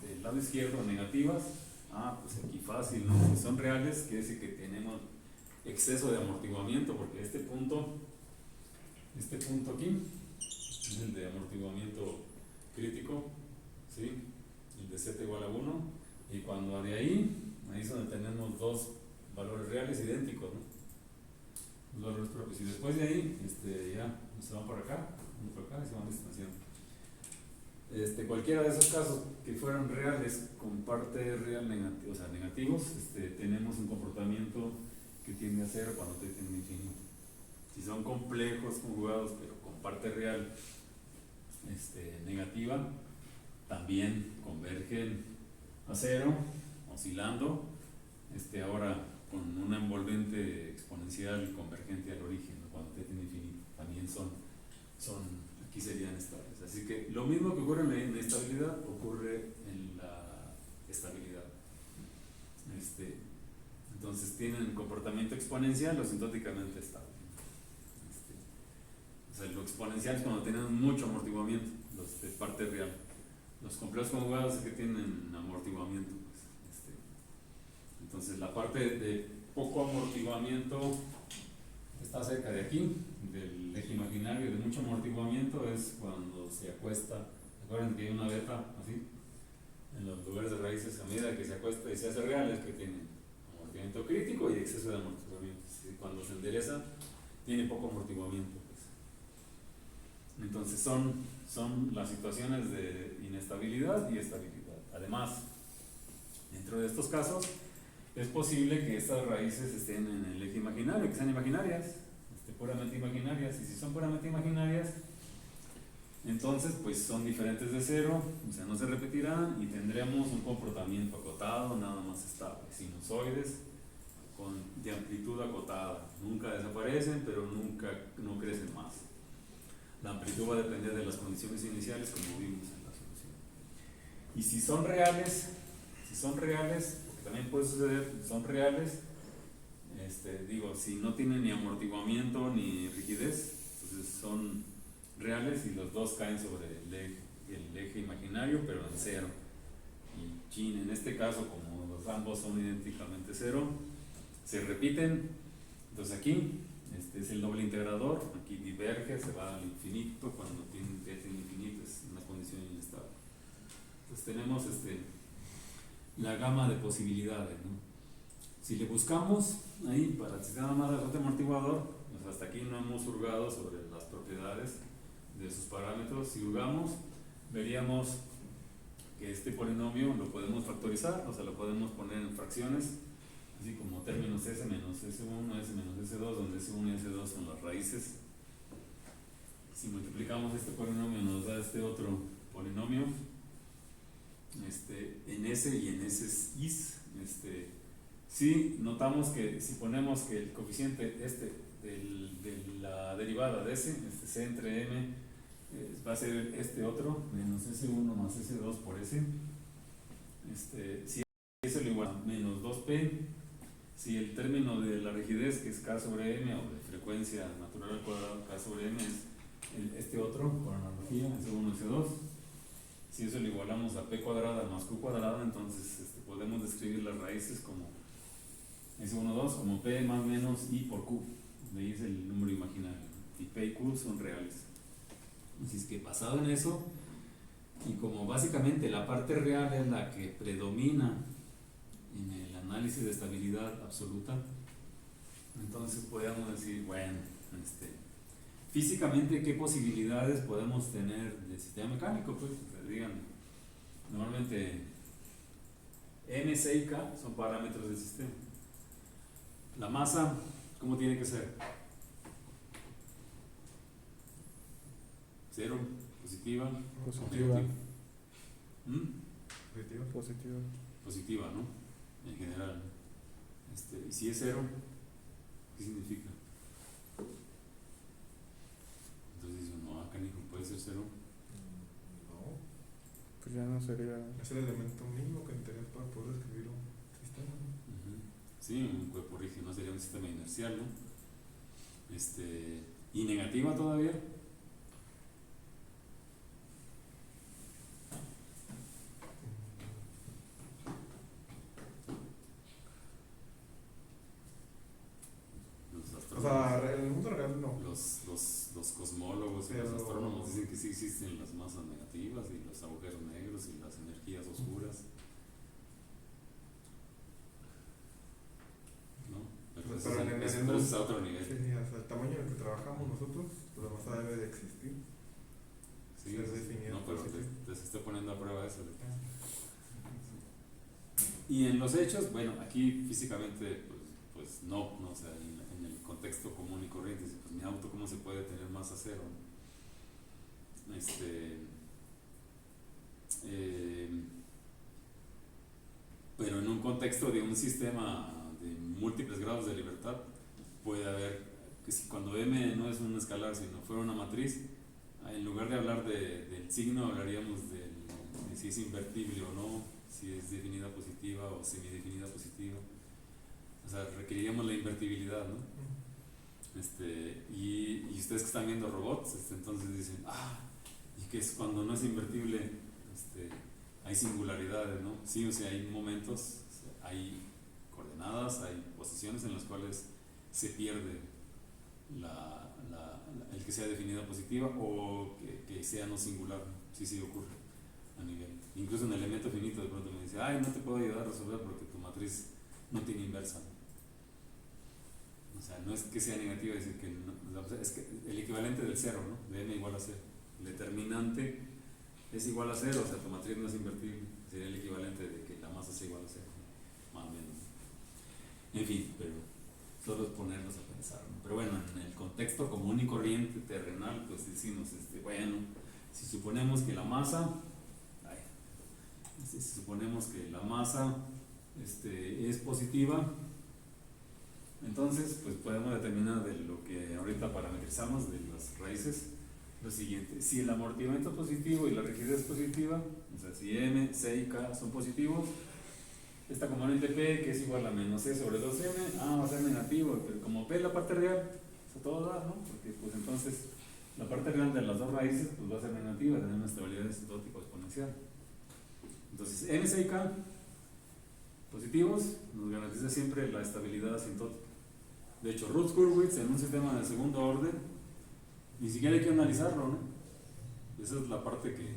Speaker 1: del lado izquierdo negativas, pues aquí fácil, ¿no? Si son reales, quiere decir que tenemos exceso de amortiguamiento, porque este punto aquí es el de amortiguamiento crítico, ¿sí? El de z igual a 1, y cuando de ahí es donde tenemos dos valores reales idénticos, ¿no? Los valores propios, y después de ahí ya se van por acá, uno por acá, y se van distanciando. Cualquiera de esos casos que fueran reales con parte real negativa, o sea, negativos, tenemos un comportamiento que tiende a cero cuando t tiene infinito. Si son complejos conjugados pero con parte real negativa, también convergen a cero, oscilando, ahora con una envolvente exponencial convergente al origen, ¿no? Cuando t tiene infinito, también son aquí serían estables. Así que lo mismo que ocurre en la inestabilidad ocurre en la estabilidad. Entonces tienen comportamiento exponencial o asintóticamente estable. O sea, lo exponencial es cuando tienen mucho amortiguamiento, los de parte real. Los complejos conjugados es que tienen amortiguamiento, pues. Entonces la parte de poco amortiguamiento está cerca de aquí, del eje imaginario. De mucho amortiguamiento es cuando se acuesta. Recuerden que hay una beta así en los lugares de raíces. A medida que se acuesta y se hace real, es que tiene amortiguamiento crítico y exceso de amortiguamiento. Cuando se endereza, tiene poco amortiguamiento, pues. Entonces son las situaciones de inestabilidad y estabilidad. Además, dentro de estos casos, es posible que estas raíces estén en el eje imaginario, que sean imaginarias, puramente imaginarias, y si son puramente imaginarias, entonces pues son diferentes de cero, o sea, no se repetirán y tendremos un comportamiento acotado, nada más estable, sinusoides de amplitud acotada, nunca desaparecen, pero no crecen más. La amplitud va a depender de las condiciones iniciales, como vimos en la solución. Y si son reales, porque también puede suceder, son reales, si no tienen ni amortiguamiento ni rigidez, entonces son reales y los dos caen sobre el eje imaginario, pero en cero. Y chin, en este caso, como los ambos son idénticamente cero, se repiten. Entonces aquí, este es el doble integrador, aquí diverge, se va al infinito, cuando tiene infinito es una condición inestable. Entonces tenemos la gama de posibilidades, ¿no? Si le buscamos ahí para el sistema más amortiguador, pues hasta aquí no hemos hurgado sobre las propiedades de sus parámetros. Si hurgamos, veríamos que este polinomio lo podemos factorizar, o sea, lo podemos poner en fracciones, así como términos s menos s1, s menos s2, donde s1 y s2 son las raíces. Si multiplicamos este polinomio nos da este otro polinomio, en s y en s is, si notamos que si ponemos que el coeficiente de la derivada de s, c entre m, va a ser este otro, menos s1 más s2 por s, si s lo igual a menos 2p, si el término de la rigidez, que es k sobre m, o de frecuencia natural al cuadrado k sobre m, es este otro, por analogía, s1, s2, si eso lo igualamos a p cuadrada más q cuadrada, entonces podemos describir las raíces como S1, 2 como P más menos I por Q, de ahí es el número imaginario, y P y Q son reales. Así es que basado en eso, y como básicamente la parte real es la que predomina en el análisis de estabilidad absoluta, entonces podemos decir, bueno, físicamente, ¿qué posibilidades podemos tener del sistema mecánico? Pues, digan, normalmente M, C y K son parámetros del sistema. La masa, ¿cómo tiene que ser? ¿Cero? ¿Positiva?
Speaker 2: Positiva.
Speaker 1: ¿Negativa?
Speaker 2: Positiva.
Speaker 1: Positiva, ¿no? En general. ¿Y si es cero? ¿Qué significa? Entonces dice uno, canijo, ¿puede ser cero?
Speaker 3: No.
Speaker 2: Pues ya no sería.
Speaker 3: Es el elemento mínimo que necesitas para poder escribir un sistema, ¿no?
Speaker 1: Sí, un cuerpo rígido, no sería un sistema inercial, ¿no? ¿Y negativa todavía? Los
Speaker 3: O
Speaker 1: astrónomos,
Speaker 3: sea, en el mundo real no.
Speaker 1: los cosmólogos y los astrónomos dicen que sí existen las masas negativas y los agujeros negros y las energías oscuras, ¿no? Pero eso es a otro nivel.
Speaker 3: Sí, o sea, el tamaño en el que trabajamos nosotros, pues la masa debe de existir.
Speaker 1: Sí,
Speaker 3: ser definido
Speaker 1: no, pero
Speaker 3: por sí.
Speaker 1: te estoy poniendo a prueba eso. Y en los hechos, bueno, aquí físicamente, pues no, o sea, en el contexto común y corriente, pues mi auto, ¿cómo se puede tener masa cero? Pero en un contexto de un sistema de múltiples grados de libertad, puede haber, que si cuando m no es un escalar, sino fuera una matriz, en lugar de hablar del signo, hablaríamos de si es invertible o no, si es definida positiva o semidefinida positiva. O sea, requeriríamos la invertibilidad, ¿no? Y ustedes que están viendo robots, entonces dicen, y que es cuando no es invertible, hay singularidades, ¿no? Sí, o sea, hay momentos, hay coordenadas, hay posiciones en las cuales se pierde el que sea definida positiva o que sea no singular, sí ocurre a nivel. Incluso en el elemento finito de pronto me dice, no te puedo ayudar a resolver porque tu matriz no tiene inversa, ¿no? O sea, no es que sea negativa, es decir que no, o sea, es que el equivalente del cero, ¿no? De n igual a 0. El determinante es igual a 0, o sea, tu matriz no es invertible. Sería el equivalente de que la masa sea igual a 0, más o menos. En fin, pero solo es ponernos a pensar, ¿no? Pero bueno, en el contexto común y corriente terrenal, pues decimos, bueno, si suponemos que la masa, si suponemos que la masa es positiva, entonces pues podemos determinar de lo que ahorita parametrizamos de las raíces lo siguiente: si el amortiguamiento es positivo y la rigidez es positiva, o sea, si m, c y k son positivos, esta componente p, que es igual a menos c sobre 2m, va a ser negativo, pero como p es la parte real, eso todo da, ¿no? Porque pues entonces la parte real de las dos raíces pues va a ser negativa, tener una estabilidad asintótica exponencial. Entonces m, c y k positivos nos garantiza siempre la estabilidad asintótica. De hecho, Routh-Hurwitz en un sistema de segundo orden ni siquiera hay que analizarlo, ¿no? Esa es la parte que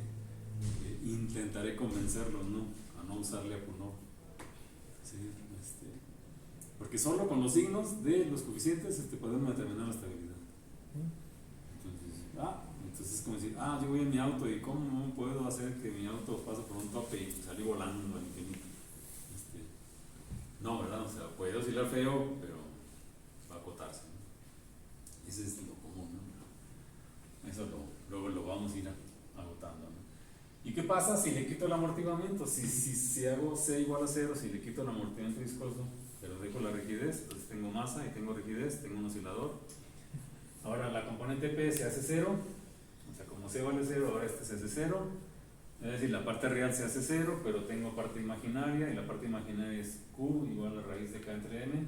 Speaker 1: intentaré convencerlos, ¿no? A no usarle a Punov. ¿Sí? Porque solo con los signos de los coeficientes podemos determinar la estabilidad. Entonces es como decir, yo voy en mi auto y ¿cómo puedo hacer que mi auto pase por un tope y salí volando al infinito? No, ¿verdad? O sea, puede oscilar feo, pero va a acotarse, ¿no? Ese es lo común, ¿no? Eso luego lo vamos a ir agotando, ¿no? ¿Y qué pasa si le quito el amortiguamiento? Si hago C igual a 0, si le quito el amortiguamiento viscoso, pero dejo la rigidez, entonces tengo masa y tengo rigidez, tengo un oscilador. Ahora la componente P se hace 0, o sea, como C vale 0, ahora se hace 0. Es decir, la parte real se hace 0, pero tengo parte imaginaria, y la parte imaginaria es Q igual a la raíz de K entre N,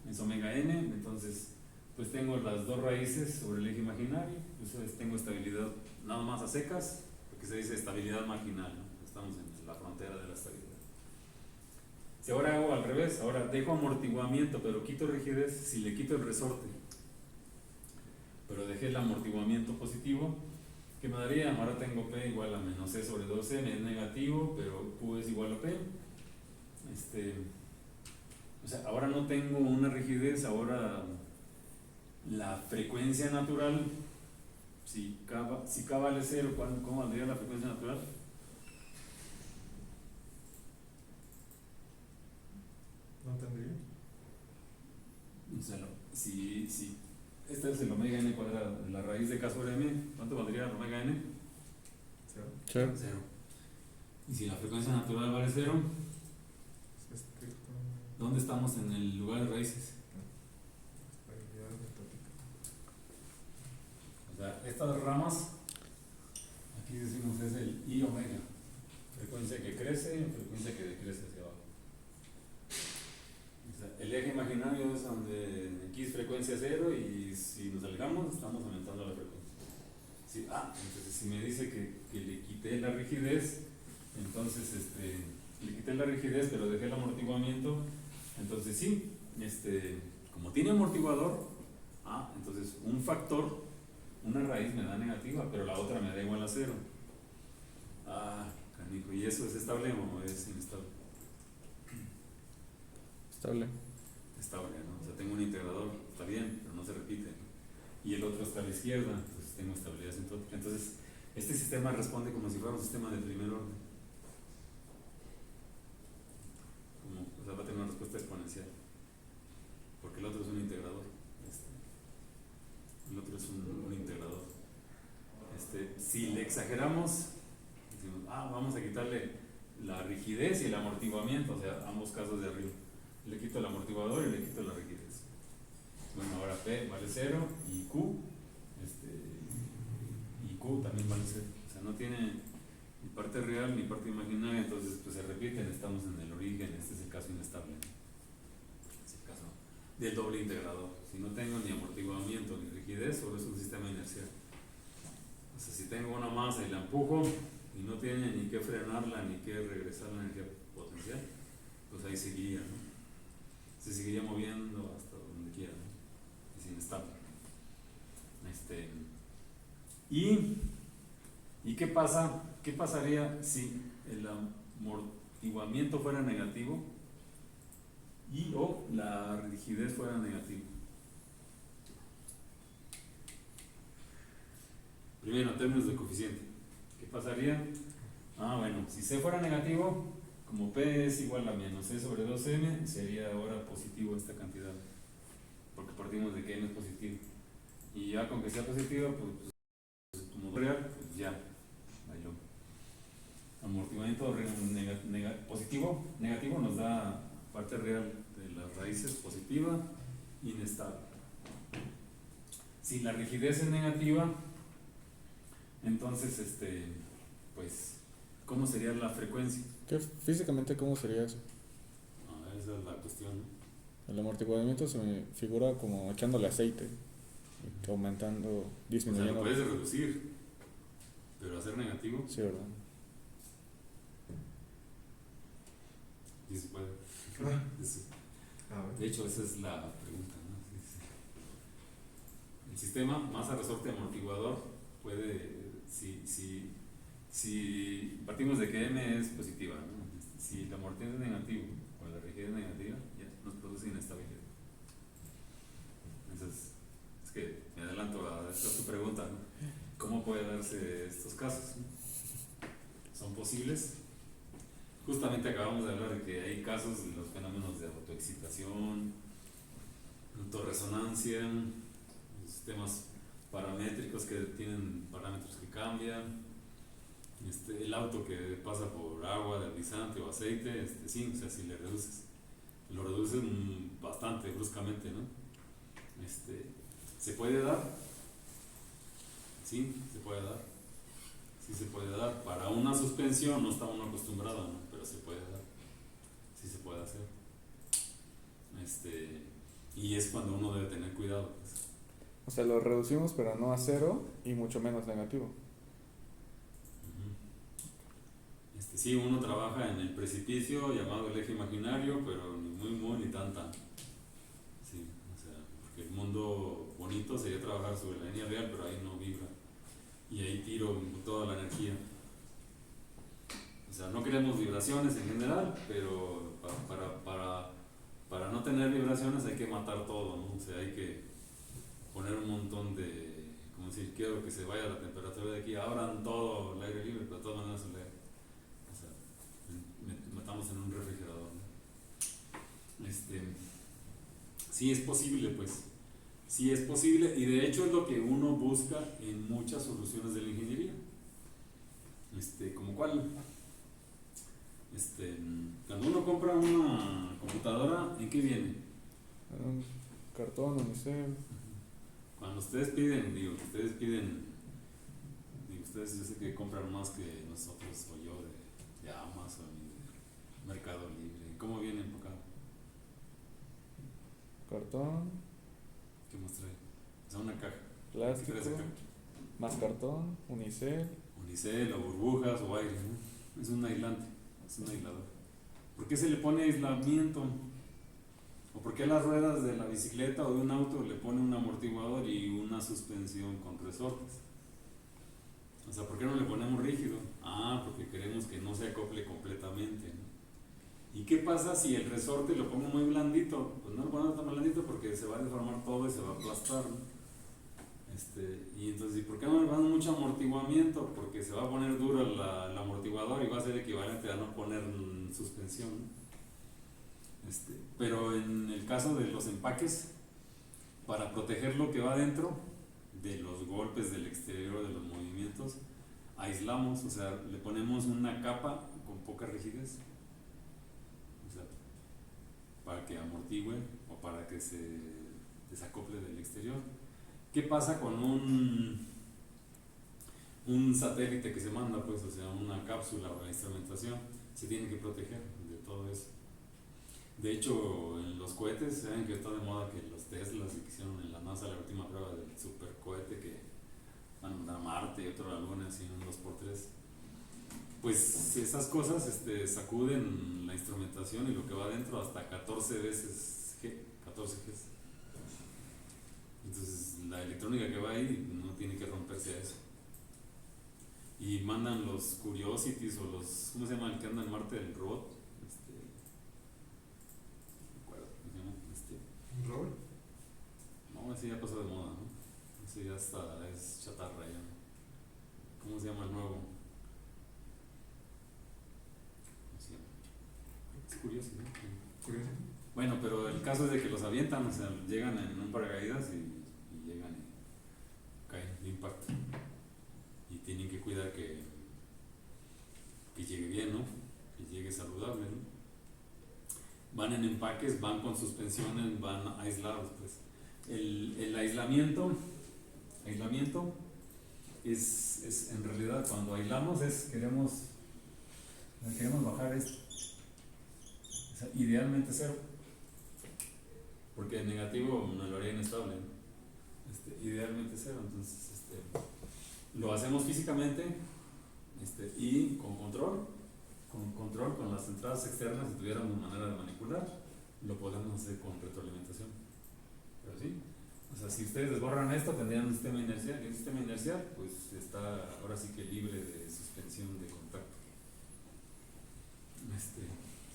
Speaker 1: es omega N. Entonces, pues tengo las dos raíces sobre el eje imaginario, entonces tengo estabilidad nada más a secas, porque se dice estabilidad marginal, ¿no? Estamos en la frontera de la estabilidad. Si ahora hago al revés, ahora dejo amortiguamiento, pero quito rigidez, si le quito el resorte, pero dejé el amortiguamiento positivo, ¿qué me daría? Ahora tengo P igual a menos C sobre 2N, es negativo, pero Q es igual a P. O sea, ahora no tengo una rigidez, ahora la frecuencia natural, si K vale 0, ¿cómo valdría la frecuencia natural?
Speaker 3: No tendría.
Speaker 1: O sea, si este es el omega n cuadrado, la raíz de K sobre M, ¿cuánto valdría el omega n?
Speaker 3: 0.
Speaker 1: 0. Y si la frecuencia natural vale 0,
Speaker 3: Es estricto.
Speaker 1: ¿dónde estamos en el lugar de raíces?
Speaker 3: Estabilidad asintótica.
Speaker 1: O sea, estas ramas, aquí decimos es el I omega, frecuencia que crece, frecuencia que decrece hacia abajo. O sea, el eje imaginario es donde X es frecuencia 0, y si nos alejamos estamos aumentando la frecuencia. Entonces si me dice que le quité la rigidez, entonces le quité la rigidez pero dejé el amortiguamiento, entonces sí, como tiene amortiguador, entonces un factor, una raíz me da negativa, pero la otra me da igual a 0. Canijo, ¿y eso es estable o es inestable?
Speaker 2: Estable.
Speaker 1: Estable, ¿no? O sea, tengo un integrador, está bien, pero no se repite, ¿no? Y el otro está a la izquierda, entonces tengo estabilidad asintótica. Entonces, este sistema responde como si fuera un sistema de primer orden. O sea, va a tener una respuesta exponencial. Porque el otro es un integrador. El otro es un integrador. Si le exageramos, decimos, vamos a quitarle la rigidez y el amortiguamiento, o sea, ambos casos de arriba. Le quito el amortiguador y le quito la rigidez. Bueno, ahora P vale 0 y Q también vale 0. O sea, no tiene ni parte real ni parte imaginaria, entonces pues se repiten, estamos en el origen. Este es el caso inestable, ¿no? Es el caso del doble integrador. Si no tengo ni amortiguamiento ni rigidez, solo es un sistema inercial. O sea, si tengo una masa y la empujo y no tiene ni que frenarla ni que regresar la energía potencial, pues ahí seguiría, ¿no? Se seguiría moviendo hasta donde quiera, ¿no? Es inestable. ¿Y qué pasa? ¿Qué pasaría si el amortiguamiento fuera negativo o la rigidez fuera negativa? Primero, en términos de coeficiente. ¿Qué pasaría? Bueno, si C fuera negativo, como P es igual a menos C sobre 2M, sería ahora positivo esta cantidad. Porque partimos de que M es positivo. Y ya con que sea positiva, pues como real, pues ya. Bailó. Amortiguamiento positivo, negativo nos da parte real de las raíces, positiva, inestable. Si la rigidez es negativa, entonces, pues, ¿cómo sería la frecuencia?
Speaker 2: Físicamente, ¿cómo sería eso?
Speaker 1: Esa es la cuestión, ¿no?
Speaker 2: El amortiguamiento se me figura como echándole aceite, aumentando,
Speaker 1: O sea,
Speaker 2: disminuyendo.
Speaker 1: lo puedes reducir, pero hacer negativo,
Speaker 2: Sí, ¿verdad?
Speaker 1: sí se puede. Sí.
Speaker 3: Bueno.
Speaker 1: De hecho, esa es la pregunta, ¿no? Sí. El sistema masa resorte amortiguador puede, si partimos de que M es positiva, ¿no? Si la amortiguación es negativo o la rigidez es negativa, ya nos produce inestabilidad. Entonces, es que me adelanto a esta tu pregunta, ¿no? ¿Cómo puede darse estos casos? ¿Son posibles? Justamente acabamos de hablar de que hay casos de los fenómenos de autoexcitación, autorresonancia, sistemas paramétricos que tienen parámetros que cambian, el auto que pasa por agua, deslizante o aceite, sí, o sea, si le reduces, lo reduces bastante bruscamente, ¿no? ¿Se puede dar? Sí, se puede dar. Sí se puede dar. Para una suspensión no está uno acostumbrado, ¿no? Pero se puede dar. Sí se puede hacer. Y es cuando uno debe tener cuidado, pues.
Speaker 2: O sea, lo reducimos, pero no a cero y mucho menos negativo.
Speaker 1: Sí, uno trabaja en el precipicio llamado el eje imaginario, pero ni muy ni tan. Sí, o sea, porque el mundo bonito sería trabajar sobre la línea real, pero ahí no vibra. Y ahí tiro toda la energía. O sea, no queremos vibraciones en general, pero para no tener vibraciones hay que matar todo, ¿no? O sea, hay que poner un montón de, como decir, quiero que se vaya la temperatura de aquí, abran todo el aire libre, pero de todas maneras el aire. O sea, matamos en un refrigerador, ¿no? Sí es posible, pues. Sí es posible, y de hecho es lo que uno busca en muchas soluciones de la ingeniería. ¿Como cuál? Cuando uno compra una computadora, ¿en qué viene?
Speaker 2: Un cartón, unicel.
Speaker 1: Cuando ustedes piden, ustedes yo sé que compran más que nosotros o yo de Amazon y de Mercado Libre. ¿Cómo viene enfocado?
Speaker 2: Cartón,
Speaker 1: ¿Qué más trae? O sea, una caja.
Speaker 2: plástico,
Speaker 1: ¿Qué trae esa caja?
Speaker 2: más cartón, unicel.
Speaker 1: Unicel o burbujas o aire, ¿no? Es un aislante, es un aislador. ¿Por qué se le pone aislamiento? ¿O por qué a las ruedas de la bicicleta o de un auto le pone un amortiguador y una suspensión con resortes? O sea, ¿por qué no le ponemos rígido? Porque queremos que no se acople completamente, ¿no? ¿Y qué pasa si el resorte lo pongo muy blandito? Pues no lo pongo tan blandito porque se va a deformar todo y se va a aplastar, ¿no? Y entonces, ¿y por qué no le ponemos mucho amortiguamiento? Porque se va a poner duro el amortiguador y va a ser equivalente a no poner suspensión, ¿no? Pero en el caso de los empaques, para proteger lo que va adentro de los golpes del exterior, de los movimientos, aislamos, o sea, le ponemos una capa con poca rigidez, o sea, para que amortigüe o para que se desacople del exterior. ¿Qué pasa con un satélite que se manda, pues, o sea, una cápsula o la instrumentación? Se tiene que proteger de todo eso. De hecho, en los cohetes, saben que está de moda que los Teslas que hicieron en la NASA la última prueba del supercohete que van a mandar a Marte y otro a la Luna, así en un 2x3. Pues esas cosas sacuden la instrumentación y lo que va adentro hasta 14 veces G, 14 Gs. Entonces, la electrónica que va ahí no tiene que romperse a eso. Y mandan los Curiosities o los, ¿cómo se llama el que anda en Marte? El robot.
Speaker 3: ¿Robert?
Speaker 1: No, ese ya pasó de moda, ¿no? Ese ya está, es chatarra ya. ¿cómo se llama el nuevo? ¿Cómo se llama? Es curioso, ¿no?
Speaker 3: Curioso.
Speaker 1: Bueno, pero el caso es de que los avientan, o sea, llegan en un paracaídas y llegan y caen de impacto. Y tienen que cuidar que llegue bien, ¿no? Que llegue saludable, ¿no? Van en empaques, van con suspensiones, van aislados, pues. El aislamiento es en realidad cuando aislamos queremos bajar esto. O sea, idealmente cero. Porque el negativo nos lo haría inestable, ¿no? Idealmente cero, entonces lo hacemos físicamente y con control, con las entradas externas, si tuviéramos manera de manipular, lo podemos hacer con retroalimentación. Pero sí, o sea, si ustedes desborran esto, tendrían un sistema inercial, y un sistema inercial, pues está ahora sí que libre de suspensión de contacto.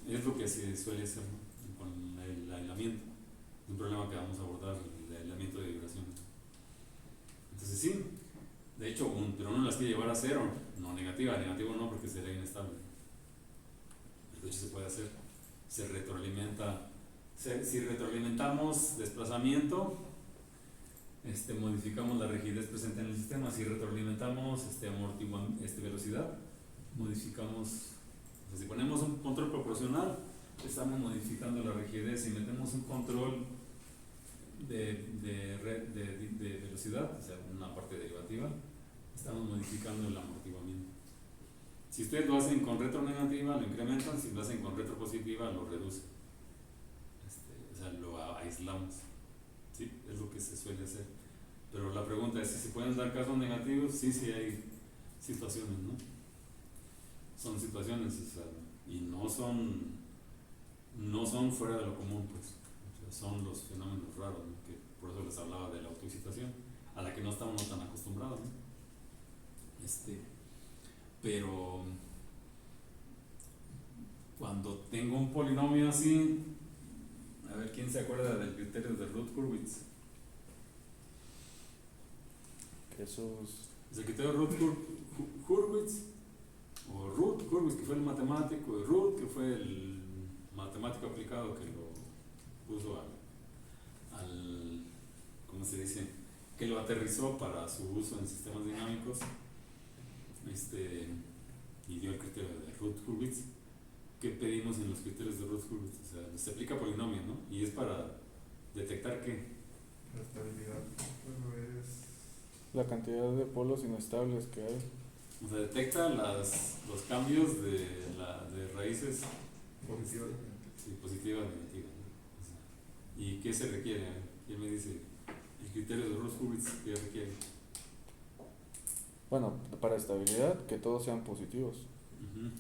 Speaker 1: Es lo que se suele hacer, ¿no? Con el aislamiento. Un problema que vamos a abordar, el aislamiento de vibración. Entonces sí, de hecho, pero uno las quiere llevar a cero, no negativa, negativo no porque sería inestable. Pero de hecho se puede hacer, se retroalimenta, si retroalimentamos desplazamiento, modificamos la rigidez presente en el sistema. Si retroalimentamos velocidad, modificamos, o sea, si ponemos un control proporcional, estamos modificando la rigidez. Si metemos un control de velocidad, o sea, una parte derivativa, estamos modificando el amortiguamiento. Si ustedes lo hacen con retro negativa, lo incrementan; si lo hacen con retro positiva, lo reducen. O sea, lo aislamos. ¿Sí? Es lo que se suele hacer. Pero la pregunta es si se pueden dar casos negativos. Sí, sí hay situaciones, ¿no? Son situaciones, o sea, y no son fuera de lo común, pues. O sea, son los fenómenos raros, ¿no? Que por eso les hablaba de la autoexcitación, a la que no estamos tan acostumbrados, ¿no? Pero cuando tengo un polinomio así, a ver, ¿quién se acuerda del criterio de Ruth-Hurwitz?
Speaker 2: Jesús.
Speaker 1: Es el criterio de Ruth-Hurwitz, o Ruth-Hurwitz, que fue el matemático, y Ruth, que fue el matemático aplicado que lo puso al ¿cómo se dice? Que lo aterrizó para su uso en sistemas dinámicos, y dio el criterio de Ruth-Hurwitz. ¿Qué pedimos en los criterios de Ruth-Hurwitz? O sea, se aplica polinomio, ¿no? Y es para detectar ¿qué?
Speaker 3: La estabilidad. Bueno, es.
Speaker 2: La cantidad de polos inestables que hay.
Speaker 1: O sea, detecta los cambios de raíces
Speaker 3: Positiva.
Speaker 1: sí, positiva o negativa, ¿no? O sea, ¿y qué se requiere? ¿Quién me dice? El criterio de Ruth-Hurwitz, ¿qué requiere?
Speaker 2: Bueno, para estabilidad, que todos sean positivos.
Speaker 1: Uh-huh.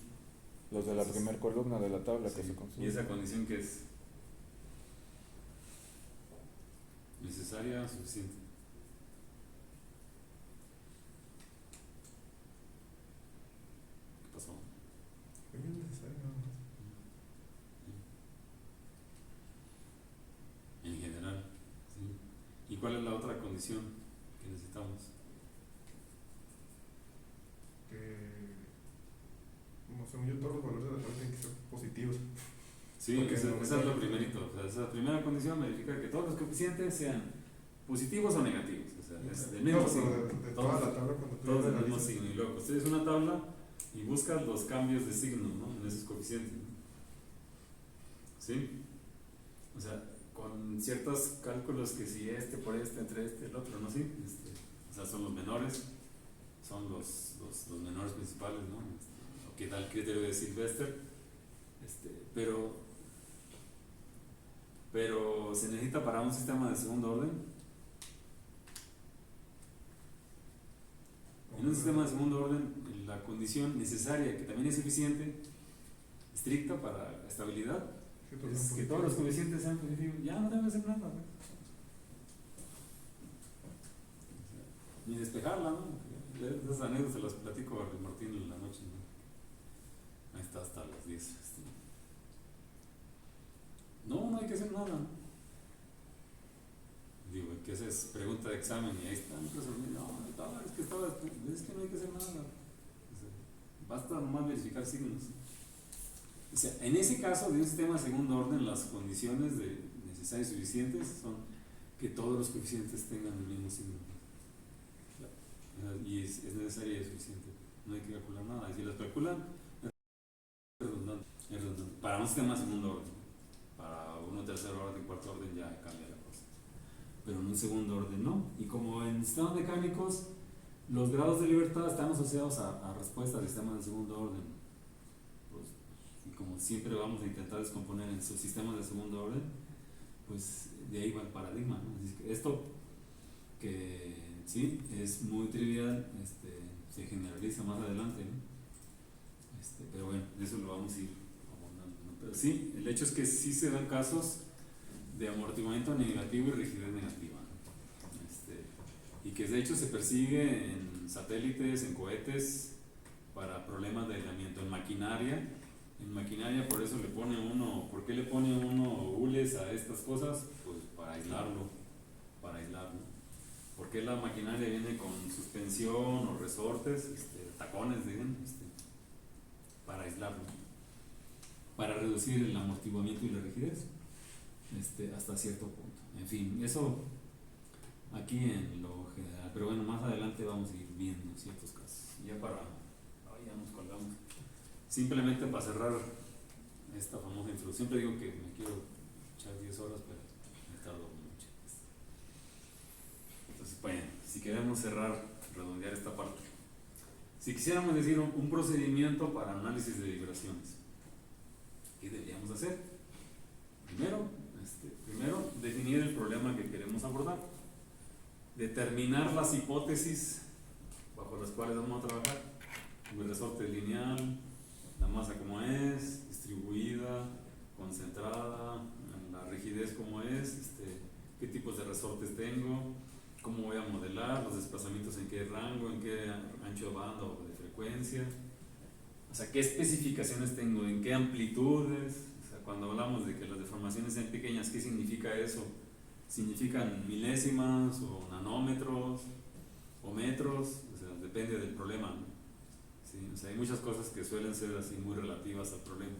Speaker 2: Los de la primera columna de la tabla que
Speaker 1: Sí.
Speaker 2: se consigue.
Speaker 1: ¿Y esa condición qué es? ¿Necesaria o suficiente? ¿Qué pasó?
Speaker 3: Es necesario nada más.
Speaker 1: En general, ¿sí? ¿Y cuál es la otra condición que necesitamos?
Speaker 3: Como según yo, todos los valores de la tabla tienen que ser positivos.
Speaker 1: Sí,
Speaker 3: Porque
Speaker 1: esa
Speaker 3: no-
Speaker 1: es lo primerito. O sea, esa primera condición verifica que todos los coeficientes sean positivos o negativos. O sea, es del mismo
Speaker 3: No,
Speaker 1: signo.
Speaker 3: pero de toda la tabla, cuando tú
Speaker 1: Todos del mismo
Speaker 3: analizas-
Speaker 1: signo. Y luego construyes una tabla y buscas los cambios de signo, ¿no? En esos coeficientes, ¿no? ¿Sí? O sea, con ciertos cálculos que si por entre el otro, ¿no? Sí. O sea, son los menores, son los menores principales, ¿no? Lo que da el criterio de Sylvester. Pero se necesita para un sistema de segundo orden. En un sistema de segundo orden, la condición necesaria, que también es suficiente, estricta para estabilidad, es que todos los coeficientes sean positivos. Ya no debe hacer nada, ¿no? Ni despejarla, ¿no? Esas anécdotas se las platico a Martín en la noche, ¿no? Ahí está hasta las 10. No hay que hacer nada. digo, que esa es pregunta de examen y ahí están resolviendo, no, es que no hay que hacer nada. O sea, basta nomás verificar signos. O sea, en ese caso de un sistema de segundo orden, las condiciones necesarias y suficientes son que todos los coeficientes tengan el mismo signo. Y es necesaria y suficiente. No hay que calcular nada. Y si las calculan, es redundante. Para un sistema de segundo orden. Para uno tercer orden, cuarto orden ya cambia la cosa. Pero en un segundo orden no. Y como en sistemas mecánicos, los grados de libertad están asociados a respuestas de sistemas de segundo orden. Pues, y como siempre vamos a intentar descomponer en subsistemas de segundo orden, pues de ahí va el paradigma, ¿no? Así que esto que sí es muy trivial, se generaliza más adelante, ¿no? Pero bueno, eso lo vamos a ir abordando, ¿no? Pero sí, el hecho es que sí se dan casos de amortiguamiento negativo y rigidez negativa, ¿no? Y que de hecho se persigue en satélites, en cohetes, para problemas de aislamiento, en maquinaria. En maquinaria, por eso le pone uno, ¿por qué le pone uno hules a estas cosas? Pues para aislarlo. Porque la maquinaria viene con suspensión o resortes, tacones, digan, para aislarlo, para reducir el amortiguamiento y la rigidez, hasta cierto punto. En fin, eso aquí en lo general, pero bueno, más adelante vamos a ir viendo ciertos casos. Ya ya nos colgamos. Simplemente para cerrar esta famosa introducción, siempre digo que me quiero echar 10 horas, pero me tardo mucho. Entonces, bueno, si queremos cerrar, redondear esta parte. Si quisiéramos decir un procedimiento para análisis de vibraciones, ¿qué deberíamos hacer? Primero, definir el problema que queremos abordar, determinar las hipótesis bajo las cuales vamos a trabajar, el resorte lineal, la masa como es, distribuida, concentrada, la rigidez como es, qué tipos de resortes tengo, cómo voy a modelar, los desplazamientos en qué rango, en qué ancho de banda o de frecuencia, o sea, qué especificaciones tengo, en qué amplitudes. O sea, cuando hablamos de que las deformaciones sean pequeñas, ¿qué significa eso? ¿Significan milésimas o nanómetros o metros? O sea, depende del problema, ¿no? Sí, o sea, hay muchas cosas que suelen ser así muy relativas al problema.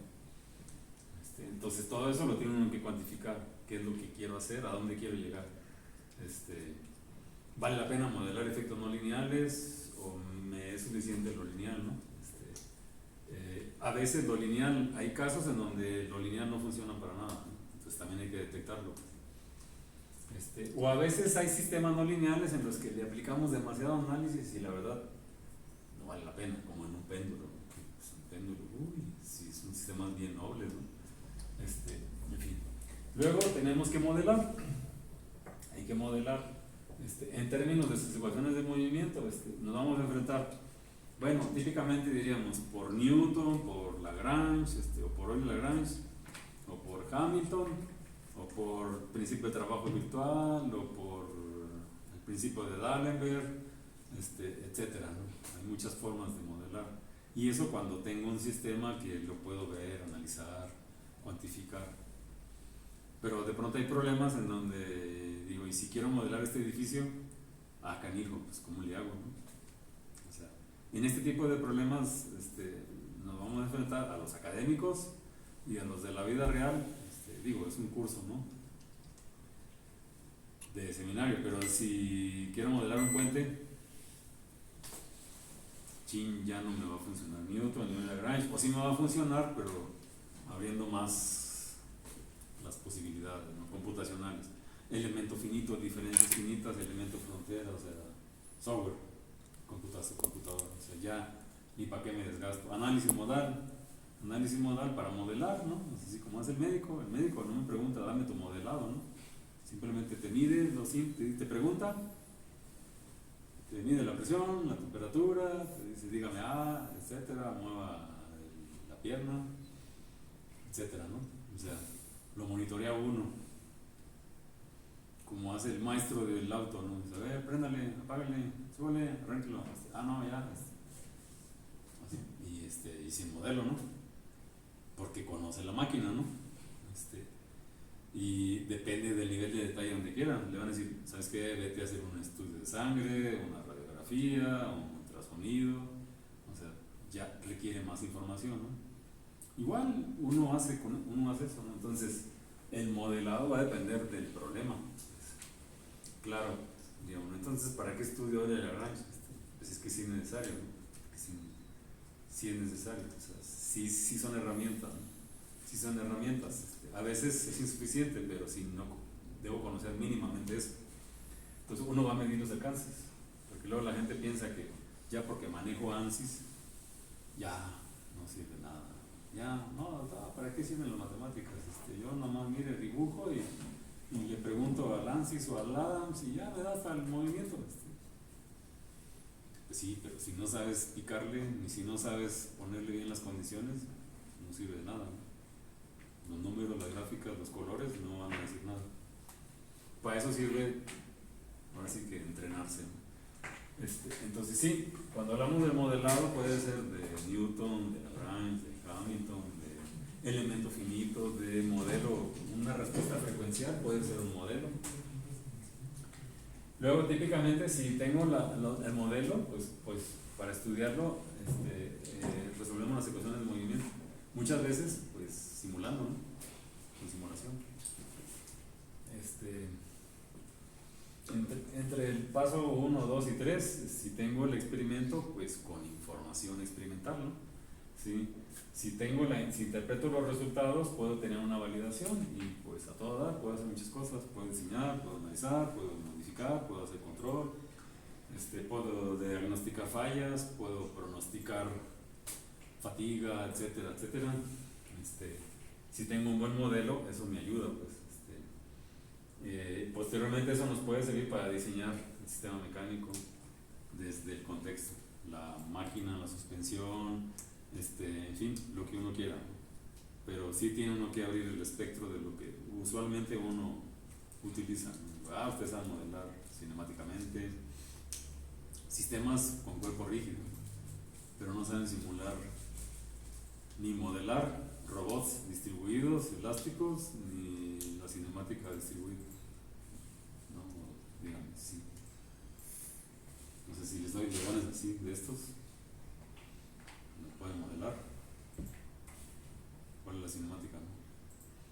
Speaker 1: Entonces todo eso lo tiene uno que cuantificar, qué es lo que quiero hacer, a dónde quiero llegar. ¿Vale la pena modelar efectos no lineales o me es suficiente lo lineal, ¿no? A veces lo lineal, hay casos en donde lo lineal no funciona para nada, ¿no? Entonces también hay que detectarlo. O a veces hay sistemas no lineales en los que le aplicamos demasiado análisis y la verdad no vale la pena, como en un péndulo. Pues un péndulo, si son sistemas bien nobles, ¿no? En fin. Luego tenemos que modelar. Hay que modelar en términos de sus ecuaciones de movimiento. Nos vamos a enfrentar, bueno, típicamente diríamos por Newton, por Lagrange, o por Euler-Lagrange, o por Hamilton, o por principio de trabajo virtual, o por el principio de D'Alembert, etcétera, ¿no? Hay muchas formas de modelar. Y eso cuando tengo un sistema que lo puedo ver, analizar, cuantificar. Pero de pronto hay problemas en donde digo, y si quiero modelar este edificio, canijo, pues ¿cómo le hago, no? O sea, en este tipo de problemas nos vamos a enfrentar a los académicos y a los de la vida real. Digo, es un curso, ¿no? De seminario, pero si quiero modelar un puente, ya no me va a funcionar Newton ni Lagrange, o sí me va a funcionar, pero abriendo más las posibilidades, ¿no? Computacionales. Elemento finito, diferencias finitas, elemento frontera, o sea, software, computador, o sea, ya ni para qué me desgasto. Análisis modal para modelar, ¿no? Así como hace el médico no me pregunta, dame tu modelado, ¿no? Simplemente te mide, te pregunta, te mide la presión, la temperatura, te dice dígame etcétera, mueva la pierna, etcétera, ¿no? O sea, lo monitorea uno, como hace el maestro del auto, ¿no? Dice, a ver, préndale, apágale, súbale, arránquelo, no, ya, así, y sin modelo, ¿no? Porque conoce la máquina, ¿no? Y depende del nivel de detalle donde quieran. Le van a decir, ¿sabes qué? Vete a hacer un estudio de sangre, una radiografía, un ultrasonido. O sea, ya requiere más información, ¿no? Igual uno hace eso, ¿no? Entonces, el modelado va a depender del problema. Claro, digamos, entonces, ¿para qué estudio de Lagrange? Pues es que sí es necesario, ¿no? Sí es necesario, o sea, sí son herramientas, ¿no? Sí son herramientas. A veces es insuficiente, pero si no, debo conocer mínimamente eso. Entonces uno va a medir los alcances, porque luego la gente piensa que ya porque manejo ANSYS, ya no sirve nada. Ya, no, ¿para qué sirven las matemáticas? Yo nomás mire dibujo y le pregunto al ANSYS o al ADAMS y ya me da hasta el movimiento. Pues sí, pero si no sabes picarle, ni si no sabes ponerle bien las condiciones, no sirve de nada, ¿no? Los números, las gráficas, los colores no van a decir nada. Para eso sirve, ahora sí que entrenarse, ¿no? Entonces sí, cuando hablamos de modelado puede ser de Newton, de Lagrange, de Hamilton, de elemento finito, de modelo, una respuesta frecuencial puede ser un modelo. Luego típicamente si tengo el modelo, pues para estudiarlo resolvemos las ecuaciones de movimiento. Muchas veces pues simulando, ¿no? Con simulación. Entre el paso 1, 2 y 3, si tengo el experimento, pues con información experimental, ¿no? ¿Sí? Si interpreto los resultados, puedo tener una validación y pues a toda dar puedo hacer muchas cosas, puedo diseñar, puedo analizar, puedo modificar, puedo hacer control, puedo diagnosticar fallas, puedo pronosticar fatiga, etcétera, etcétera. Si tengo un buen modelo, eso me ayuda, pues. Posteriormente eso nos puede servir para diseñar el sistema mecánico desde el contexto, la máquina, la suspensión, en fin, lo que uno quiera, ¿no? Pero sí tiene uno que abrir el espectro de lo que usualmente uno utiliza, ¿no? Usted sabe modelar cinemáticamente sistemas con cuerpo rígido, pero no saben simular ni modelar robots distribuidos, elásticos, ni la cinemática distribuida. No, díganme, sí. No sé si les doy leones así de estos. No pueden modelar. ¿Cuál es la cinemática?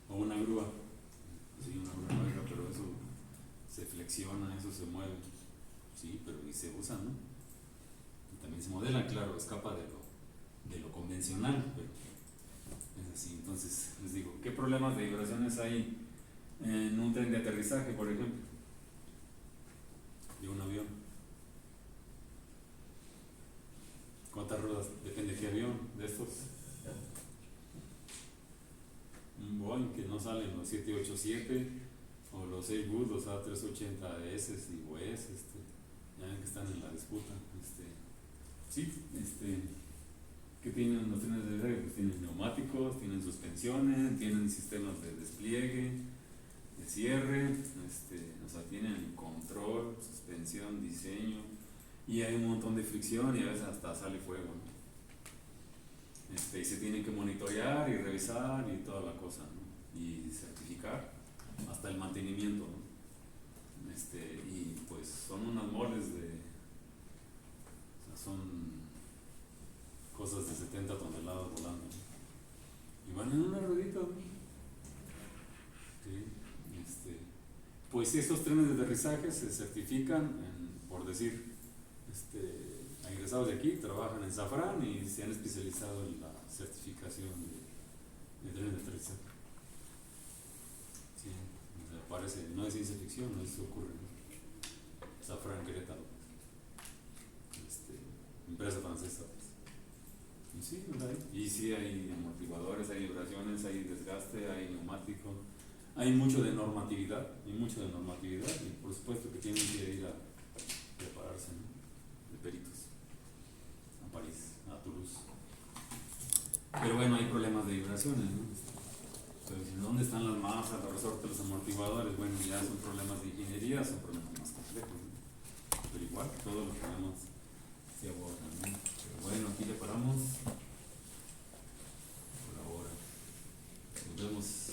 Speaker 1: ¿No? O una grúa. Sí, una grúa nueva, pero eso se flexiona, eso se mueve. Sí, pero y se usa, ¿no? Y también se modela, claro, escapa de lo convencional, pero es así. Entonces, les digo, ¿qué problemas de vibraciones hay en un tren de aterrizaje, por ejemplo? De un avión. ¿Cuántas ruedas? Depende de qué avión, de estos. Un Boeing que no salen los 787 o los Airbus, los A380S y OS, ya ven que están en la disputa. Sí, ¿qué tienen los trenes de aterrizaje? Pues tienen neumáticos, tienen suspensiones, tienen sistemas de despliegue, de cierre, o sea, tienen control, suspensión, diseño, y hay un montón de fricción y a veces hasta sale fuego, ¿no? Y se tienen que monitorear y revisar y toda la cosa, ¿no? Y certificar hasta el mantenimiento, ¿no? Y pues son unas moles son cosas de 70 toneladas volando, ¿no? Y van en una ruedita, ¿no? ¿Sí? Pues estos trenes de aterrizaje se certifican por decir, egresados de aquí trabajan en Safran y se han especializado en la certificación de trenes de aterrizaje. Sí, o sea, parece, no es ciencia ficción, no eso ocurre, ¿no? Safran Querétaro, empresa francesa, pues. Y sí, ¿verdad? Y sí hay amortiguadores, hay vibraciones, hay desgaste, hay neumático, hay mucho de normatividad, y por supuesto que tienen que ir a prepararse, ¿no? De peritos a París, a Toulouse. Pero bueno, hay problemas de vibraciones, ¿no? Entonces, ¿dónde están las masas, los resortes, los amortiguadores? Bueno, ya son problemas de ingeniería, son problemas más complejos, ¿no? Pero igual, todos los problemas se abordan, ¿no? Pero bueno, aquí le paramos por ahora. Nos vemos.